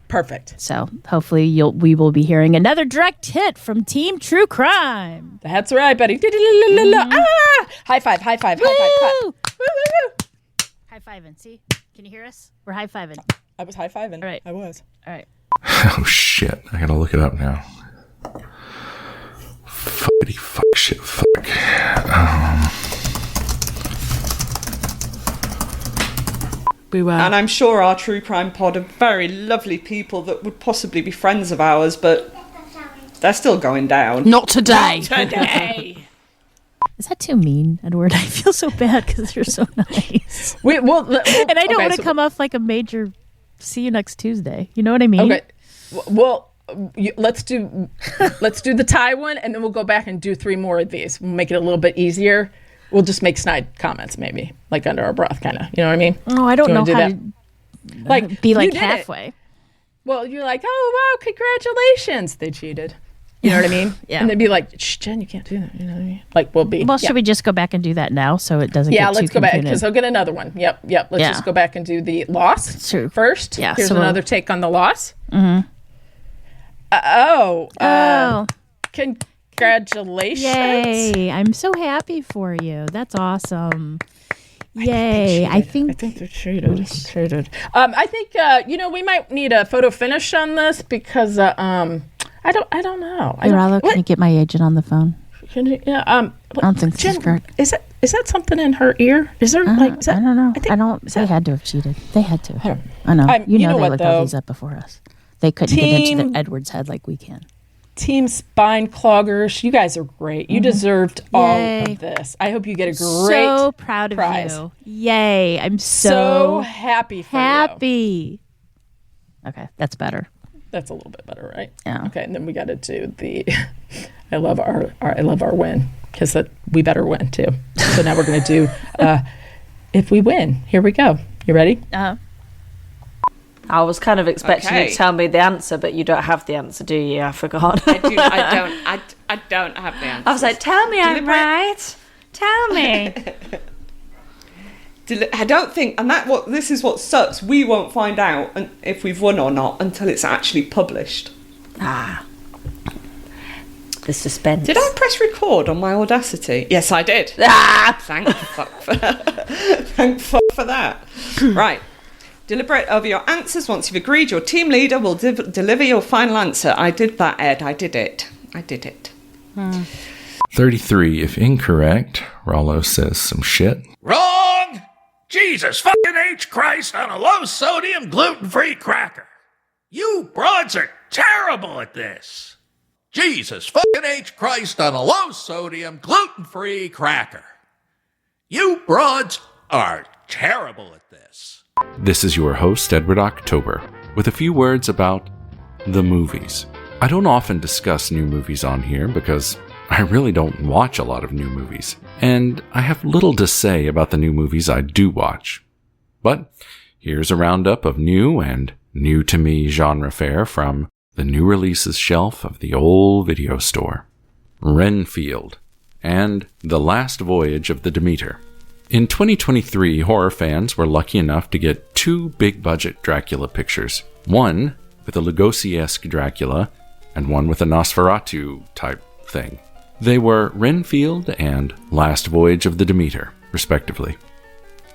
Perfect. So hopefully we will be hearing another direct hit from Team True Crime. That's right, buddy. Ah! High five, high five, high five. Woo! High fiving. See? Can you hear us? We're high fiving. I was high fiving. All right. I was. All right. Oh shit, I gotta look it up now. Fuckity fuck shit fuck. And I'm sure our True Crime Pod are very lovely people that would possibly be friends of ours, but they're still going down. Not today. Not today. Is that too mean, Edward? I feel so bad because you're so nice. And I don't want to come off like a major see you next Tuesday. You know what I mean? Okay. Well, let's do the tie one, and then we'll go back and do 3 more of these. We'll make it a little bit easier. We'll just make snide comments, maybe, like under our breath, kind of. You know what I mean? Oh, I don't know how to like be like you did halfway. It. Well, you're like, oh wow, congratulations! They cheated. You know what I mean? Yeah. And they'd be like, shh, Jen, you can't do that. You know what I mean? Like, we'll be. Well, should we just go back and do that now so it doesn't get too let's go back confusing? because I'll get another one. Yep. Let's just go back and do the loss first. Yeah. Here's another take on the loss. Mm-hmm. Congratulations. Yay. I'm so happy for you. That's awesome. Yay. I think they're treated. I think we might need a photo finish on this because I don't know. Hey, Rollo, can you get my agent on the phone? Can you, I don't think this is correct. Is that something in her ear? Is there I don't know. They had to have cheated. They had to. I know. You know they looked all these up before us. They couldn't get into the Edwards head like we can. Team Spine Cloggers, you guys are great. You deserved all of this. I hope you get a great So proud of prize. you. Yay. I'm so happy for you. Okay, that's better. That's a little bit better, right? Yeah. Okay, and then we got to do the I love our win because that we better win too. So now we're going to do if we win. Here we go. You ready? Uh-huh. I was kind of expecting you to tell me the answer, but you don't have the answer, do you? I forgot. I don't have the answer. I was like, tell me I'm right. Tell me. I don't think, and this is what sucks. We won't find out if we've won or not until it's actually published. The suspense. Did I press record on my Audacity? Yes, I did. Thank fuck for that. Right. Deliberate over your answers. Once you've agreed, your team leader will deliver your final answer. I did that, Ed. I did it. 33. If incorrect, Rollo says some shit. Wrong! Jesus fucking H. Christ on a low-sodium, gluten-free cracker. You broads are terrible at this. Jesus fucking H. Christ on a low-sodium, gluten-free cracker. You broads are terrible at this. This is your host, Edward October, with a few words about the movies. I don't often discuss new movies on here because I really don't watch a lot of new movies, and I have little to say about the new movies I do watch. But here's a roundup of new and new-to-me genre fare from the new releases shelf of the old video store. Renfield and The Last Voyage of the Demeter. In 2023, horror fans were lucky enough to get 2 big-budget Dracula pictures. One with a Lugosi-esque Dracula, and one with a Nosferatu-type thing. They were Renfield and Last Voyage of the Demeter, respectively.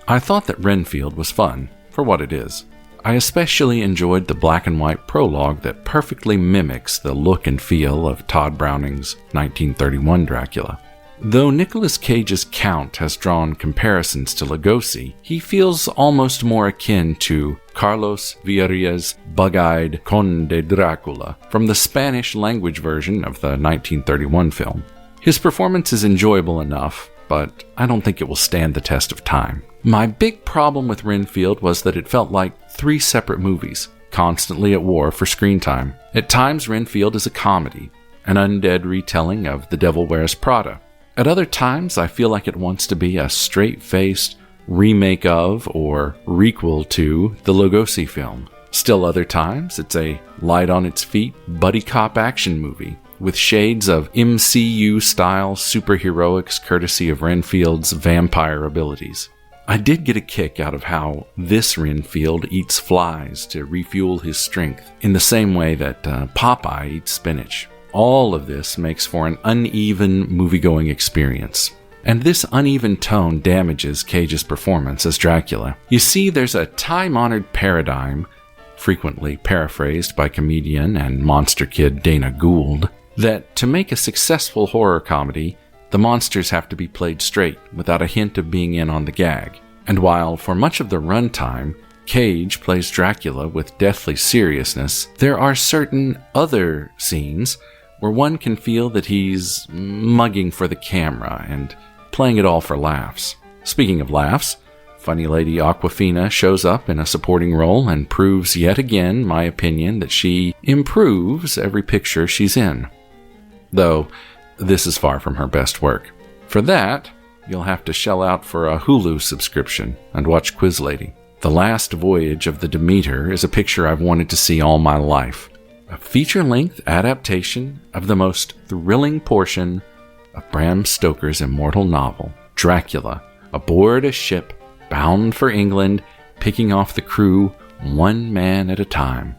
I thought that Renfield was fun, for what it is. I especially enjoyed the black and white prologue that perfectly mimics the look and feel of Todd Browning's 1931 Dracula. Though Nicolas Cage's Count has drawn comparisons to Lugosi, he feels almost more akin to Carlos Villaria's bug-eyed Conde Dracula from the Spanish-language version of the 1931 film. His performance is enjoyable enough, but I don't think it will stand the test of time. My big problem with Renfield was that it felt like 3 separate movies, constantly at war for screen time. At times, Renfield is a comedy, an undead retelling of The Devil Wears Prada. At other times, I feel like it wants to be a straight-faced remake of or requel to the Lugosi film. Still other times, it's a light-on-its-feet buddy cop action movie with shades of MCU-style superheroics courtesy of Renfield's vampire abilities. I did get a kick out of how this Renfield eats flies to refuel his strength, in the same way that Popeye eats spinach. All of this makes for an uneven movie-going experience. And this uneven tone damages Cage's performance as Dracula. You see, there's a time-honored paradigm, frequently paraphrased by comedian and monster kid Dana Gould, that to make a successful horror comedy, the monsters have to be played straight, without a hint of being in on the gag. And while for much of the runtime, Cage plays Dracula with deathly seriousness, there are certain other scenes where one can feel that he's mugging for the camera and playing it all for laughs. Speaking of laughs, funny lady Awkwafina shows up in a supporting role and proves yet again my opinion that she improves every picture she's in. Though, this is far from her best work. For that, you'll have to shell out for a Hulu subscription and watch Quiz Lady. The Last Voyage of the Demeter is a picture I've wanted to see all my life. A feature-length adaptation of the most thrilling portion of Bram Stoker's immortal novel, Dracula, aboard a ship bound for England, picking off the crew one man at a time,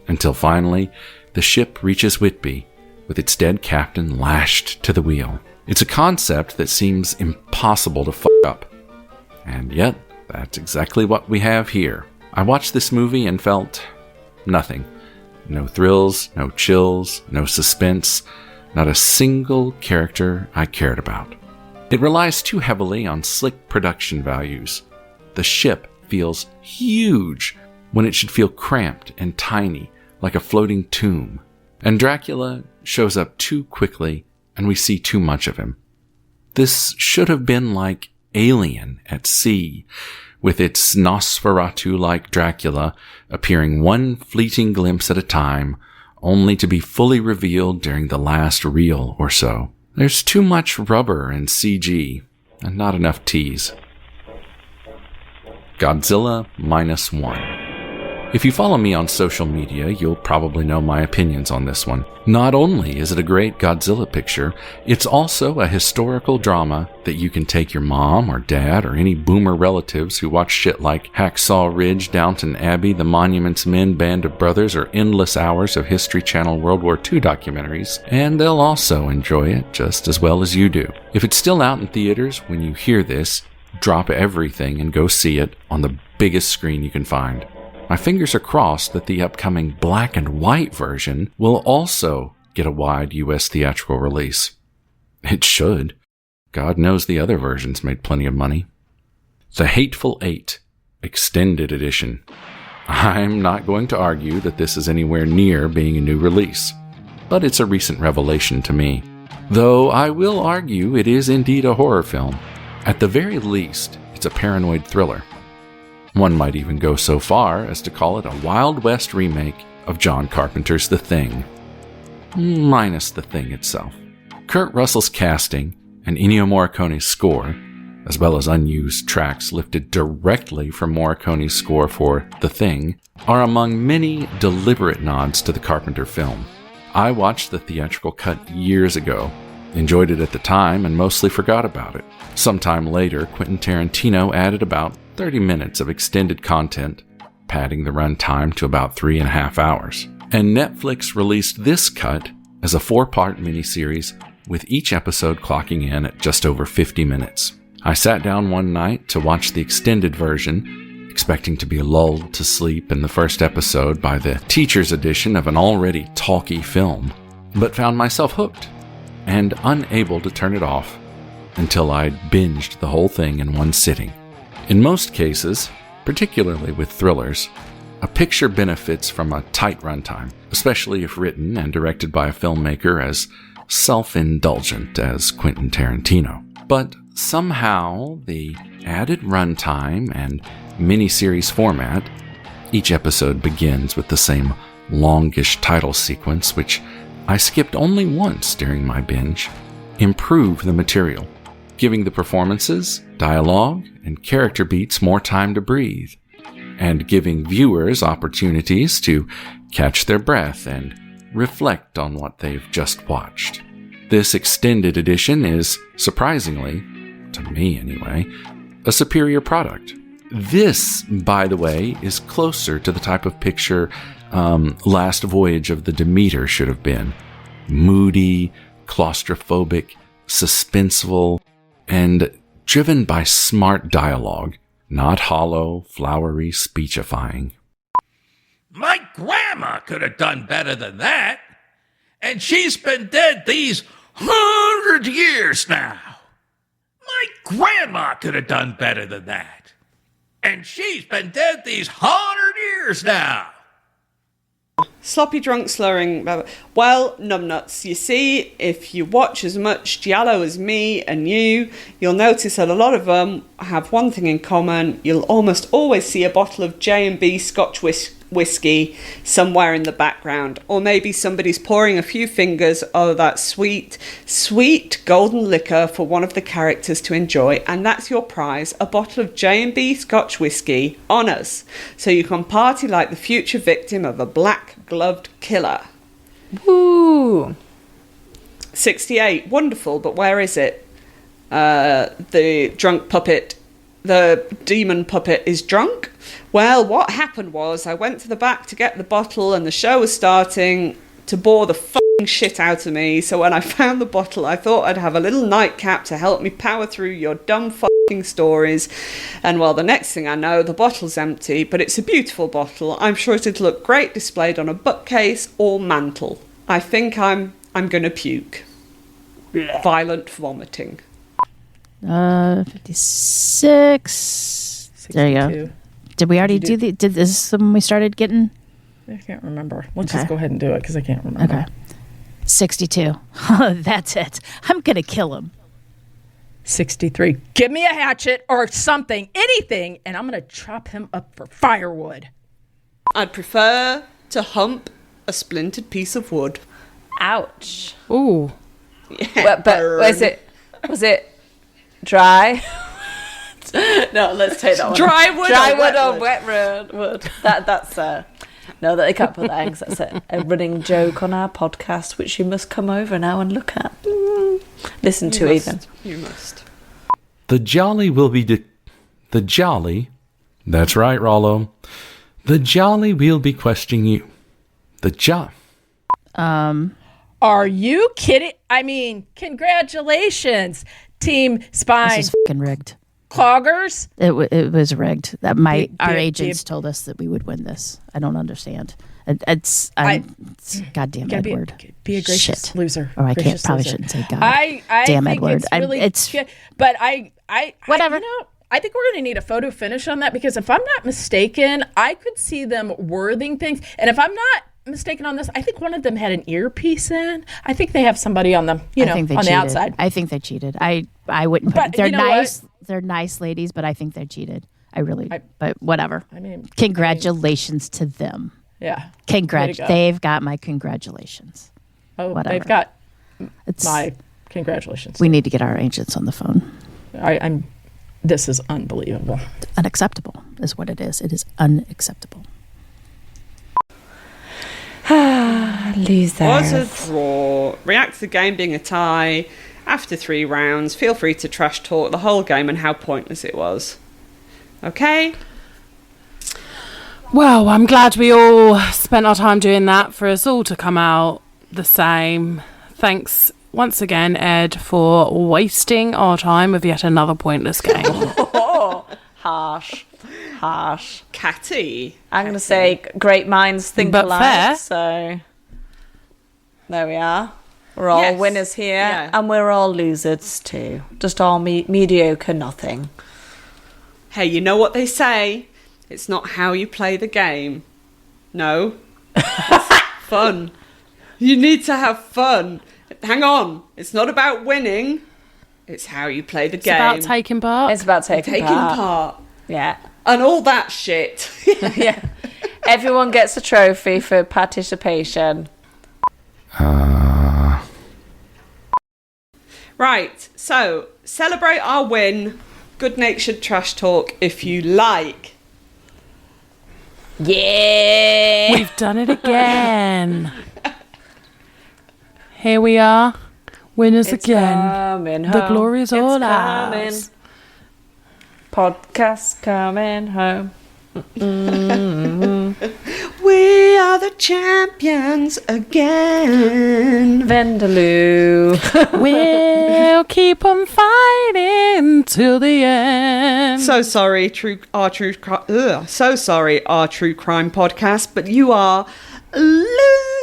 until finally the ship reaches Whitby, with its dead captain lashed to the wheel. It's a concept that seems impossible to fuck up. And yet, that's exactly what we have here. I watched this movie and felt nothing. No thrills, no chills, no suspense, not a single character I cared about. It relies too heavily on slick production values. The ship feels huge when it should feel cramped and tiny, like a floating tomb. And Dracula shows up too quickly, and we see too much of him. This should have been like Alien at sea, with its Nosferatu-like Dracula appearing one fleeting glimpse at a time, only to be fully revealed during the last reel or so. There's too much rubber and CG, and not enough tease. Godzilla -1. If you follow me on social media, you'll probably know my opinions on this one. Not only is it a great Godzilla picture, it's also a historical drama that you can take your mom or dad or any boomer relatives who watch shit like Hacksaw Ridge, Downton Abbey, The Monuments Men, Band of Brothers, or endless hours of History Channel World War II documentaries, and they'll also enjoy it just as well as you do. If it's still out in theaters when you hear this, drop everything and go see it on the biggest screen you can find. My fingers are crossed that the upcoming black and white version will also get a wide U.S. theatrical release. It should. God knows the other versions made plenty of money. The Hateful Eight, Extended Edition. I'm not going to argue that this is anywhere near being a new release, but it's a recent revelation to me. Though I will argue it is indeed a horror film. At the very least, it's a paranoid thriller. One might even go so far as to call it a Wild West remake of John Carpenter's The Thing. Minus the thing itself. Kurt Russell's casting and Ennio Morricone's score, as well as unused tracks lifted directly from Morricone's score for The Thing, are among many deliberate nods to the Carpenter film. I watched the theatrical cut years ago, enjoyed it at the time, and mostly forgot about it. Sometime later, Quentin Tarantino added about 30 minutes of extended content, padding the runtime to about 3.5 hours. And Netflix released this cut as a 4-part miniseries, with each episode clocking in at just over 50 minutes. I sat down one night to watch the extended version, expecting to be lulled to sleep in the first episode by the teacher's edition of an already talky film, but found myself hooked and unable to turn it off until I'd binged the whole thing in one sitting. In most cases, particularly with thrillers, a picture benefits from a tight runtime, especially if written and directed by a filmmaker as self-indulgent as Quentin Tarantino. But somehow, the added runtime and miniseries format, each episode begins with the same longish title sequence, which I skipped only once during my binge, improve the material, giving the performances, dialogue, and character beats more time to breathe, and giving viewers opportunities to catch their breath and reflect on what they've just watched. This extended edition is, surprisingly, to me anyway, a superior product. This, by the way, is closer to the type of picture Last Voyage of the Demeter should have been. Moody, claustrophobic, suspenseful, and driven by smart dialogue, not hollow, flowery speechifying. My grandma could have done better than that. And she's been dead these 100 years now. My grandma could have done better than that. And she's been dead these 100 years now. Sloppy drunk slurring. Well, numbnuts, you see, if you watch as much giallo as me and you'll notice that a lot of them have one thing in common. You'll almost always see a bottle of J&B Scotch whiskey somewhere in the background, or maybe somebody's pouring a few fingers of that sweet golden liquor for one of the characters to enjoy, and that's your prize, a bottle of J&B Scotch whiskey on us, so you can party like the future victim of a black-gloved killer. Woo! 68, wonderful, but where is it? The drunk puppet, the demon puppet is drunk? Well, what happened was I went to the back to get the bottle and the show was starting to bore the fucking shit out of me. So when I found the bottle, I thought I'd have a little nightcap to help me power through your dumb fucking stories. And well, the next thing I know, the bottle's empty, but it's a beautiful bottle. I'm sure it'd look great displayed on a bookcase or mantle. I think I'm gonna puke. Blech. Violent vomiting. 56. There you go. Did we already do the? Did this when we started getting? I can't remember. Let's just go ahead and do it because I can't remember. Okay. 62. That's it. I'm gonna kill him. 63. Give me a hatchet or something, anything, and I'm gonna chop him up for firewood. I'd prefer to hump a splintered piece of wood. Ouch. Ooh. Yeah, but was it dry? No, let's take that one. Dry wood or wet wood. That's no, that they can't put that in 'cause that's a running joke on our podcast, which you must come over now and look at. Listen to even. You must. The jolly will be the jolly. That's right, Rollo. The jolly will be questioning you. Are you kidding? I mean, congratulations, Team Spine. This is fucking rigged. Cloggers? It was rigged. That our agents told us that we would win this. I don't understand. It's goddamn Edward. Be a gracious loser. Or I gracious probably loser. shouldn't say God. Damn Edward. But I whatever. I think we're going to need a photo finish on that because if I'm not mistaken, I could see them wording things. And if I'm not mistaken on this, I think one of them had an earpiece in. I think they have somebody on them, on the outside. I think they cheated. I wouldn't put it. They're nice. They're nice ladies, but I think they cheated. But whatever. I mean, congratulations to them. Yeah. They've got my congratulations. Oh, whatever. They've got my Congratulations. We need to get our agents on the phone. This is unbelievable. Unacceptable is what it is. It is unacceptable. Losers. Was a draw. React to the game being a tie. After 3 rounds, feel free to trash talk the whole game and how pointless it was. Okay? Well, I'm glad we all spent our time doing that for us all to come out the same. Thanks once again, Ed, for wasting our time with yet another pointless game. Harsh. Catty. I'm going to say great minds think But alike. fair. So there we are. We're all winners here, and we're all losers too. Just all mediocre nothing. Hey, you know what they say? It's not how you play the game. No. It's fun. You need to have fun. Hang on. It's not about winning. It's how you play the game. It's about taking part. It's about taking part. Yeah. And all that shit. Yeah. Everyone gets a trophy for participation. Right, so celebrate our win. Good-natured trash talk if you like. Yeah! We've done it again. Here we are, winners again. The glory is all ours. Podcast coming home. We are the champions again. Vindaloo. We'll keep on fighting till the end. So sorry, our true crime podcast, but you are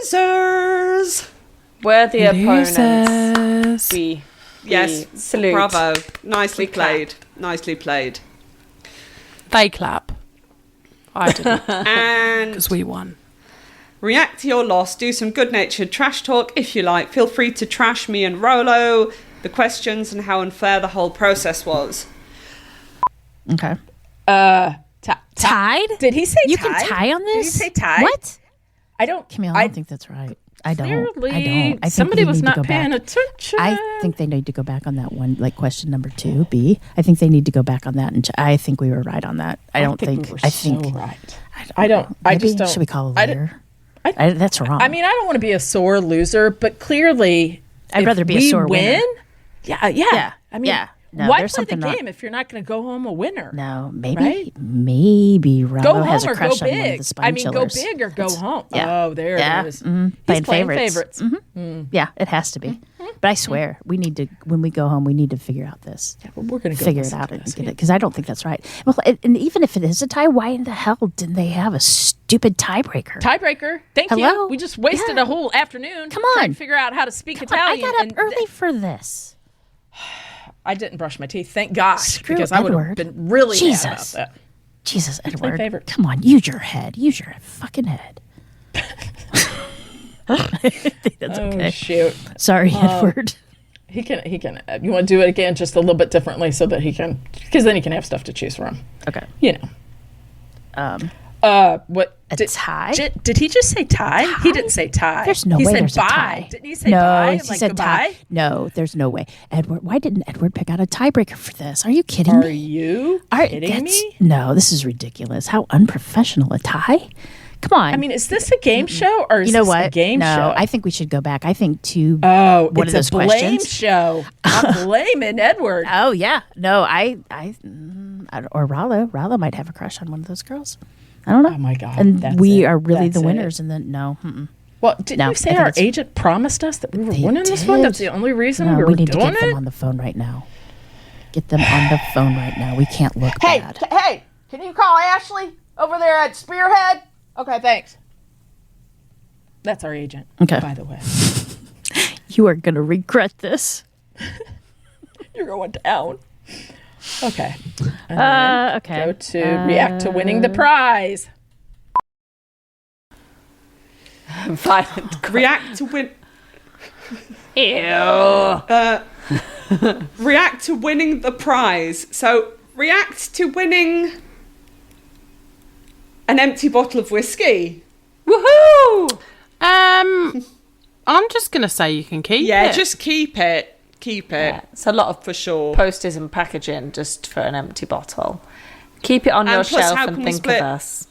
losers. Worthy opponents. Yes, salute. Bravo. Nicely We clap. played. Nicely played. They clap. I didn't. And Because we won. react to your loss. Do some good-natured trash talk if you like. Feel free to trash me and Rollo, the questions and how unfair the whole process was. Okay. Tied? Did he say You tied? can tie on this? Did he say tied? What? I don't. Camille, I don't think that's right. I don't. Clearly, I think somebody we was need to not go paying back. attention. I think they need to go back on that one, like question number 2B. I think they need to go back on that, and I think we were right on that. I don't think. we were I think. so right. I don't. I Maybe, just don't. Should we call a I lawyer? That's wrong. I mean, I don't want to be a sore loser, but clearly, I'd if rather be a we sore win. winner. Yeah. I mean, yeah. No, why there's play the something wrong. game if you're not going to go home a winner? No, maybe. Right? Maybe Go Rollo home has a or crush go on one of big. the spine I mean, chillers. go big or go home. Yeah. Oh, there Yeah. it is. Mm-hmm. He's Playing playing favorites. favorites. Yeah, it has to be. But I swear, we need to. When we go home, we need to figure out this. Yeah, but we're going to figure it out and get it, because I don't think that's right. Well, and even if it is a tie, why in the hell didn't they have a stupid tiebreaker? Tiebreaker. Thank Hello? you. We just wasted a whole afternoon. Come trying on. to figure out how to speak I Italian. got up early for this. I didn't brush my teeth. Thank God, Screw because I would have Edward. been really Jesus. mad about that. Jesus, play Edward. favorites. Come on, use your head. Use your fucking head. I think that's okay. Oh shoot! Sorry, Edward. He can. You want to do it again, just a little bit differently, so that he can, because then he can have stuff to choose from. Okay. You know. What? A tie? Did he just say tie? He didn't say tie. There's no he way said there's bye. a tie. Didn't he say no, bye? he Like said goodbye? tie. No, there's no way. Edward, why didn't Edward pick out a tiebreaker for this? Are you kidding Are me? you kidding that's- me? No, this is ridiculous. How unprofessional. A tie? Come on. I mean, is this a game show or is you know this what? a game no, show? I think we should go back. I think to one of those a blame questions. show. I'm blaming Edward. Oh yeah, no, I or Rollo. Rollo might have a crush on one of those girls. I don't know. Oh my God! And that's we it. are really That's the it. winners. And then no. Mm-mm. Well, didn't No, you say I think our it's- agent promised us that we were They winning this one? did. That's the only reason No, we were we need to doing get it? them on the phone right now. Get them on the phone right now. We can't look bad. Hey, can you call Ashley over there at Spearhead? Okay, thanks. That's our agent, Okay. by the way. You are gonna regret this. You're going down. Okay. And then Okay. Go to react to winning the prize. Violent. React to win. Ew. React to winning the prize. So react to winning an empty bottle of whiskey. Woohoo! I'm just gonna say you can keep it. Yeah, just keep it. Keep it. Yeah, it's a lot of for sure. posters and packaging just for an empty bottle. Keep it on your shelf and think of us.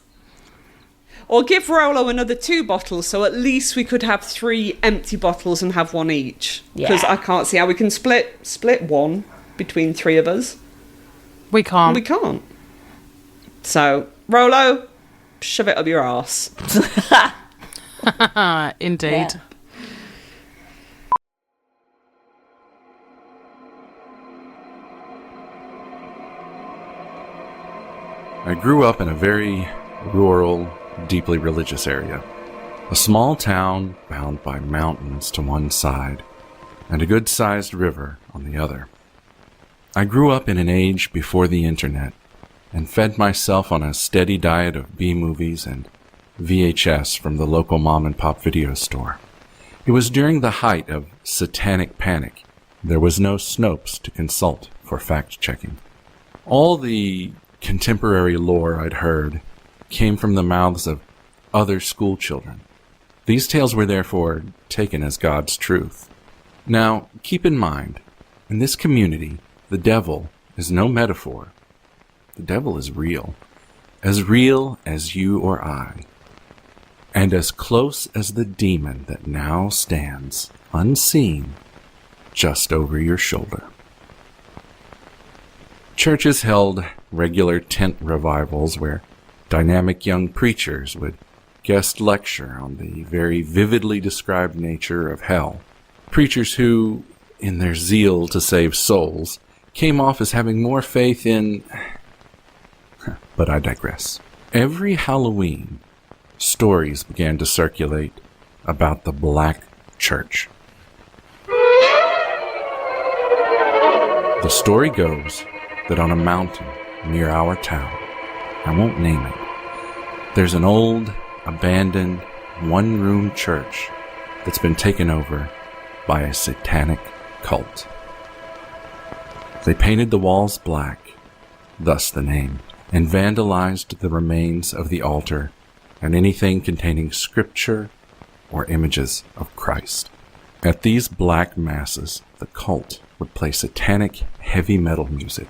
Or give Rollo another 2 bottles, so at least we could have 3 empty bottles and have 1 each. Because I can't see how we can split 1 between 3 of us. We can't. We can't. So, Rollo, shove it up your arse. Indeed. Yeah. I grew up in a very rural, deeply religious area. A small town bound by mountains to one side and a good-sized river on the other. I grew up in an age before the internet and fed myself on a steady diet of B-movies and VHS from the local mom-and-pop video store. It was during the height of satanic panic. There was no Snopes to consult for fact-checking. All the contemporary lore I'd heard came from the mouths of other school children. These tales were therefore taken as God's truth. Now, keep in mind, in this community, the devil is no metaphor. The devil is real as you or I, and as close as the demon that now stands, unseen, just over your shoulder. Churches held regular tent revivals where dynamic young preachers would guest lecture on the very vividly described nature of hell. Preachers who, in their zeal to save souls, came off as having more faith in... But I digress. Every Halloween, stories began to circulate about the Black Church. The story goes that on a mountain near our town, I won't name it, there's an old, abandoned, one-room church that's been taken over by a satanic cult. They painted the walls black, thus the name, and vandalized the remains of the altar and anything containing scripture or images of Christ. At these black masses, the cult would play satanic heavy metal music.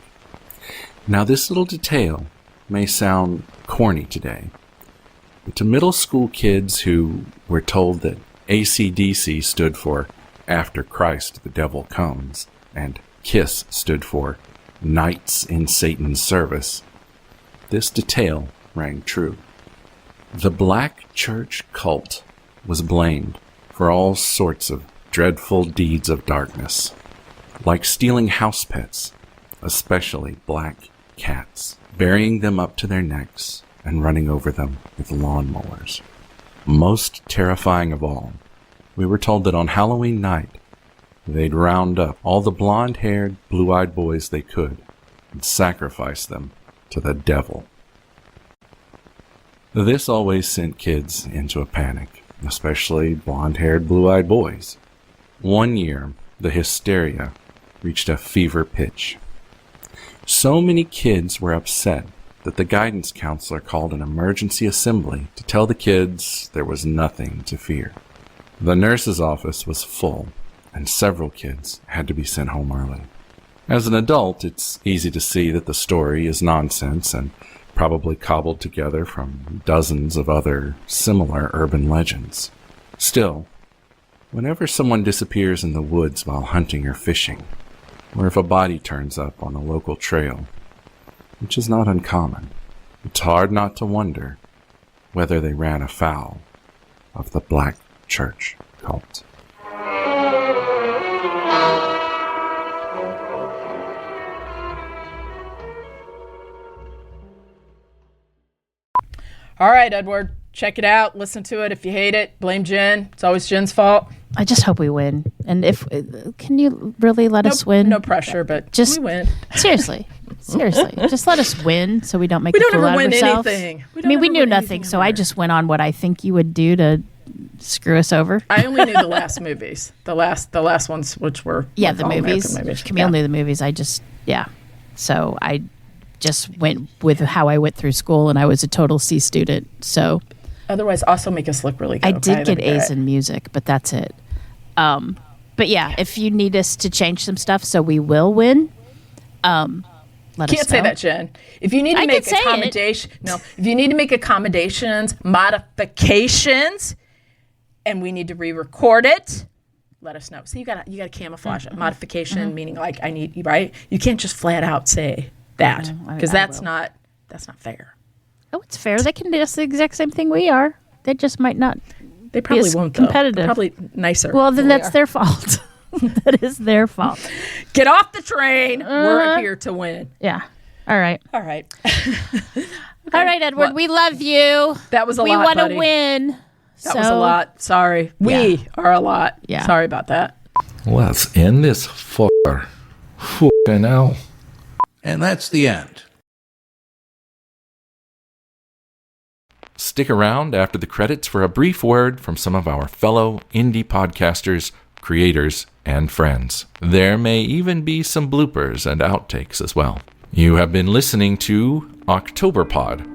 Now, this little detail may sound corny today, but to middle school kids who were told that AC/DC stood for After Christ the Devil Comes, and KISS stood for Knights in Satan's Service, this detail rang true. The Black Church cult was blamed for all sorts of dreadful deeds of darkness, like stealing house pets, especially black cats, burying them up to their necks and running over them with lawnmowers. Most terrifying of all, we were told that on Halloween night, they'd round up all the blonde-haired, blue-eyed boys they could and sacrifice them to the devil. This always sent kids into a panic, especially blonde-haired, blue-eyed boys. One year, the hysteria reached a fever pitch. So many kids were upset that the guidance counselor called an emergency assembly to tell the kids there was nothing to fear. The nurse's office was full, and several kids had to be sent home early. As an adult, it's easy to see that the story is nonsense and probably cobbled together from dozens of other similar urban legends. Still, whenever someone disappears in the woods while hunting or fishing, or if a body turns up on a local trail, which is not uncommon, it's hard not to wonder whether they ran afoul of the Black Church cult. All right, Edward, check it out. Listen to it. If you hate it, blame Jen. It's always Jen's fault. I just hope we win. And if can you really let us win? No pressure, but just we win. Seriously, just let us win, so we don't make we a don't fool ever out win of ourselves. Anything. We knew nothing, so I just went on what I think you would do to screw us over. I only knew the last movies, the last ones, which were the movies. Camille knew the movies. So I just went with how I went through school, and I was a total C student. So otherwise, also make us look really good. I did get A's in music, but that's it. But yeah, if you need us to change some stuff so we will win, let us Can't say know. that, Jen. If you need to make if you need to make accommodations, modifications, and we need to re-record it, let us know. So you gotta camouflage it. Modification meaning like I need, right? You can't just flat out say that because that's not fair. Oh, it's fair. They can do the exact same thing we are. They just might not. They probably won't. Competitive. They're probably nicer. Well, then that's their fault. That is their fault. Get off the train. We're here to win. Yeah. All right. All right. All right, Edward. We love you. That was a lot. We want to buddy. win. That was a lot. Sorry. We are a lot. Yeah. Sorry about that. Let's end this fucker. Fucking hell. And that's the end. Stick around after the credits for a brief word from some of our fellow indie podcasters, creators, and friends. There may even be some bloopers and outtakes as well. You have been listening to Octoberpod.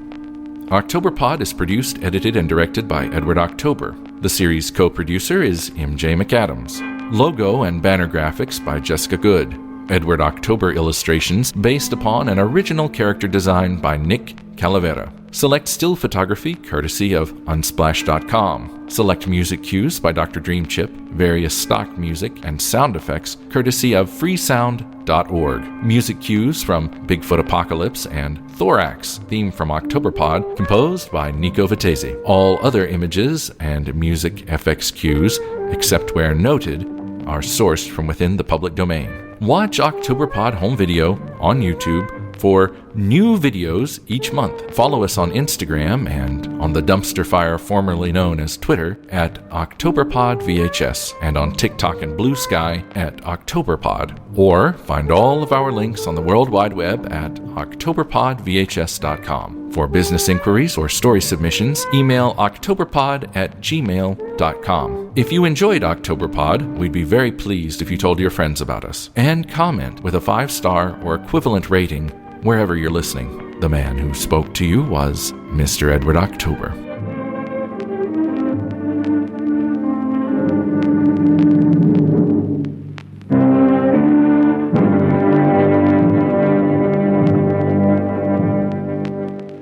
Octoberpod is produced, edited, and directed by Edward October. The series co-producer is MJ McAdams. Logo and banner graphics by Jessica Good. Edward October illustrations based upon an original character design by Nick Calavera. Select still photography courtesy of Unsplash.com. Select music cues by Dr. Dreamchip, various stock music and sound effects courtesy of freesound.org. Music cues from Bigfoot Apocalypse and Thorax, theme from Octoberpod, composed by Nico Vitese. All other images and music FX cues, except where noted, are sourced from within the public domain. Watch Octoberpod home video on YouTube for new videos each month. Follow us on Instagram and on the dumpster fire formerly known as Twitter at OctoberpodVHS and on TikTok and Blue Sky at Octoberpod. Or find all of our links on the World Wide Web at OctoberpodVHS.com. For business inquiries or story submissions, email octoberpod@gmail.com. If you enjoyed Octoberpod, we'd be very pleased if you told your friends about us. And comment with a 5-star or equivalent rating wherever you're listening. The man who spoke to you was Mr. Edward October.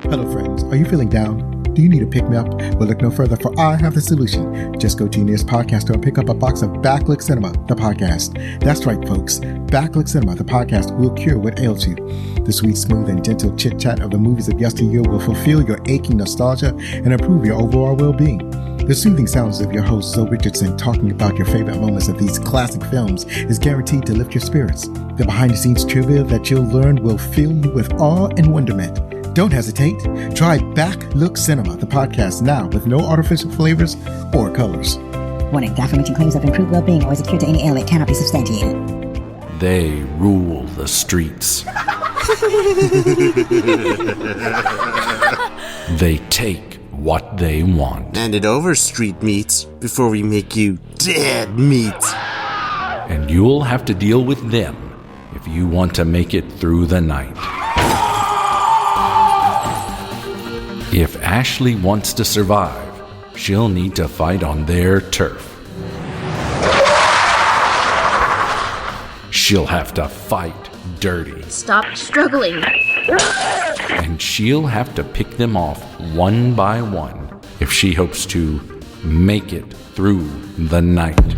Hello friends, are you feeling down? Do you need a pick-me-up? Well, look no further, for I have the solution. Just go to your nearest podcast store and pick up a box of Backlit Cinema, the podcast. That's right, folks. Backlit Cinema, the podcast, will cure what ails you. The sweet, smooth, and gentle chit-chat of the movies of yesteryear will fulfill your aching nostalgia and improve your overall well-being. The soothing sounds of your host, Zoe Richardson, talking about your favorite moments of these classic films is guaranteed to lift your spirits. The behind-the-scenes trivia that you'll learn will fill you with awe and wonderment. Don't hesitate. Try Backlit Cinema, the podcast, now with no artificial flavors or colors. Warning, the aforementioned claims of improved well-being or is a cure to any ailment cannot be substantiated. They rule the streets. They take what they want. Hand it over, street meats, before we make you dead meat. And you'll have to deal with them if you want to make it through the night. If Ashley wants to survive, she'll need to fight on their turf. She'll have to fight dirty. Stop struggling. And she'll have to pick them off one by one if she hopes to make it through the night.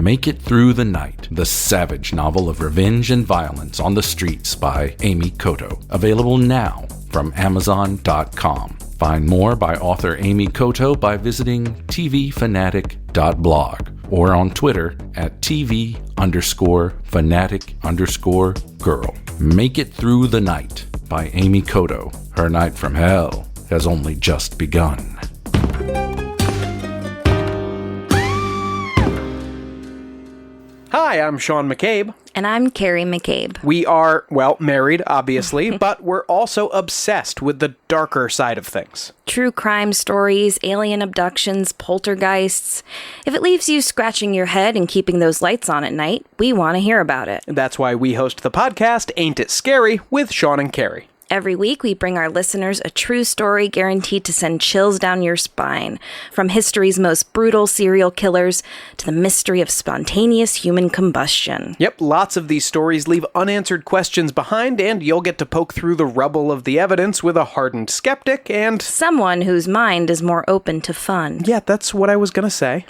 Make It Through the Night, the savage novel of revenge and violence on the streets by Amy Cotto. Available now from Amazon.com. Find more by author Amy Cotto by visiting tvfanatic.blog or on Twitter at TV_fanatic_girl. Make It Through the Night by Amy Cotto. Her night from hell has only just begun. Hi, I'm Sean McCabe. And I'm Carrie McCabe. We are, well, married, obviously, but we're also obsessed with the darker side of things. True crime stories, alien abductions, poltergeists. If it leaves you scratching your head and keeping those lights on at night, we want to hear about it. That's why we host the podcast Ain't It Scary with Sean and Carrie. Every week, we bring our listeners a true story guaranteed to send chills down your spine. From history's most brutal serial killers to the mystery of spontaneous human combustion. Yep, lots of these stories leave unanswered questions behind, and you'll get to poke through the rubble of the evidence with a hardened skeptic and someone whose mind is more open to fun. Yeah, that's what I was gonna say.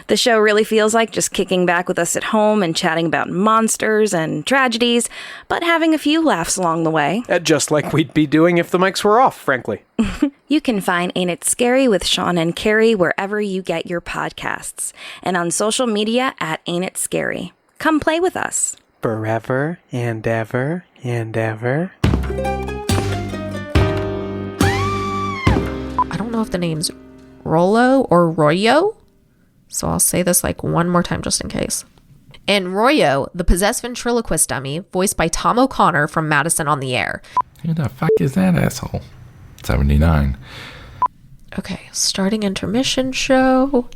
The show really feels like just kicking back with us at home and chatting about monsters and tragedies, but having a few laughs along the way. Just like we'd be doing if the mics were off, frankly. You can find Ain't It Scary with Sean and Carrie wherever you get your podcasts, and on social media at Ain't It Scary. Come play with us. Forever and ever and ever. I don't know if the name's Rollo or Rollo, so I'll say this like one more time just in case. In Rollo, the possessed ventriloquist dummy, voiced by Tom O'Connor from Madison on the Air. Who the fuck is that asshole? 79. Okay, starting intermission show.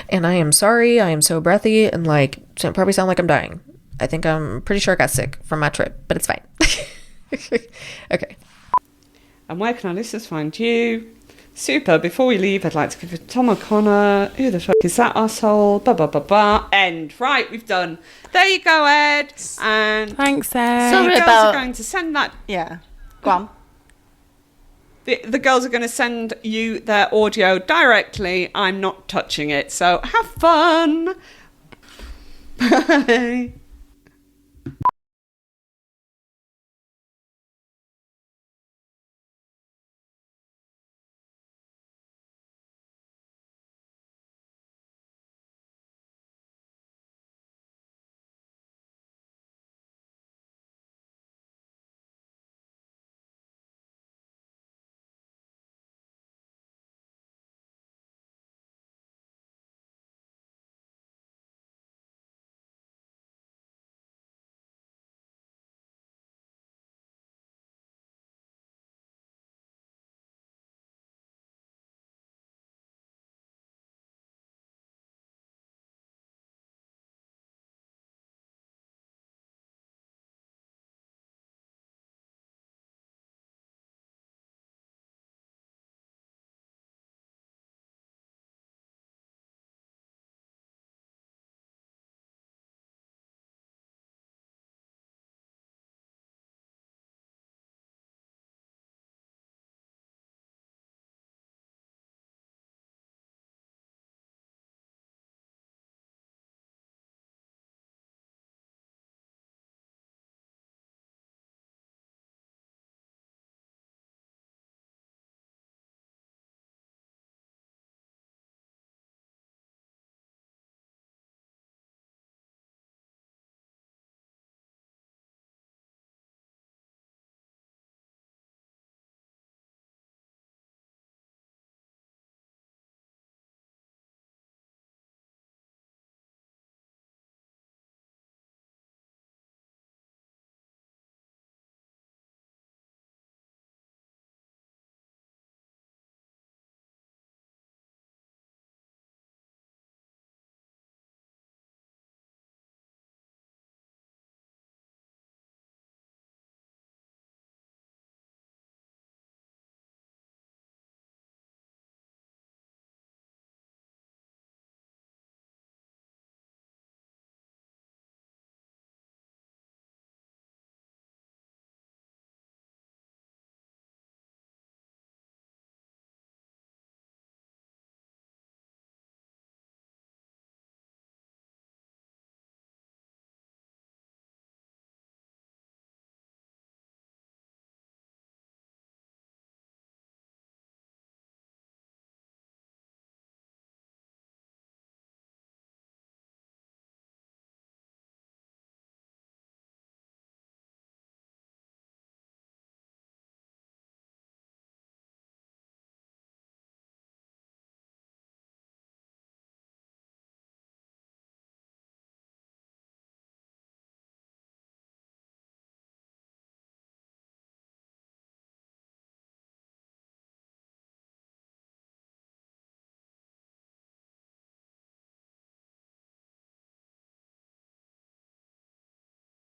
And I am sorry, I am so breathy and like probably sound like I'm dying. I think I'm pretty sure I got sick from my trip, but it's fine. Okay. And where can our listeners find you? Super. Before we leave, I'd like to give it to Tom O'Connor. Who the fuck is that asshole? Ba ba ba ba. End. Right, we've done. There you go, Ed. And thanks, Ed. So the girls are going to send that. Yeah. Go on. The girls are going to send you their audio directly. I'm not touching it. So have fun. Bye.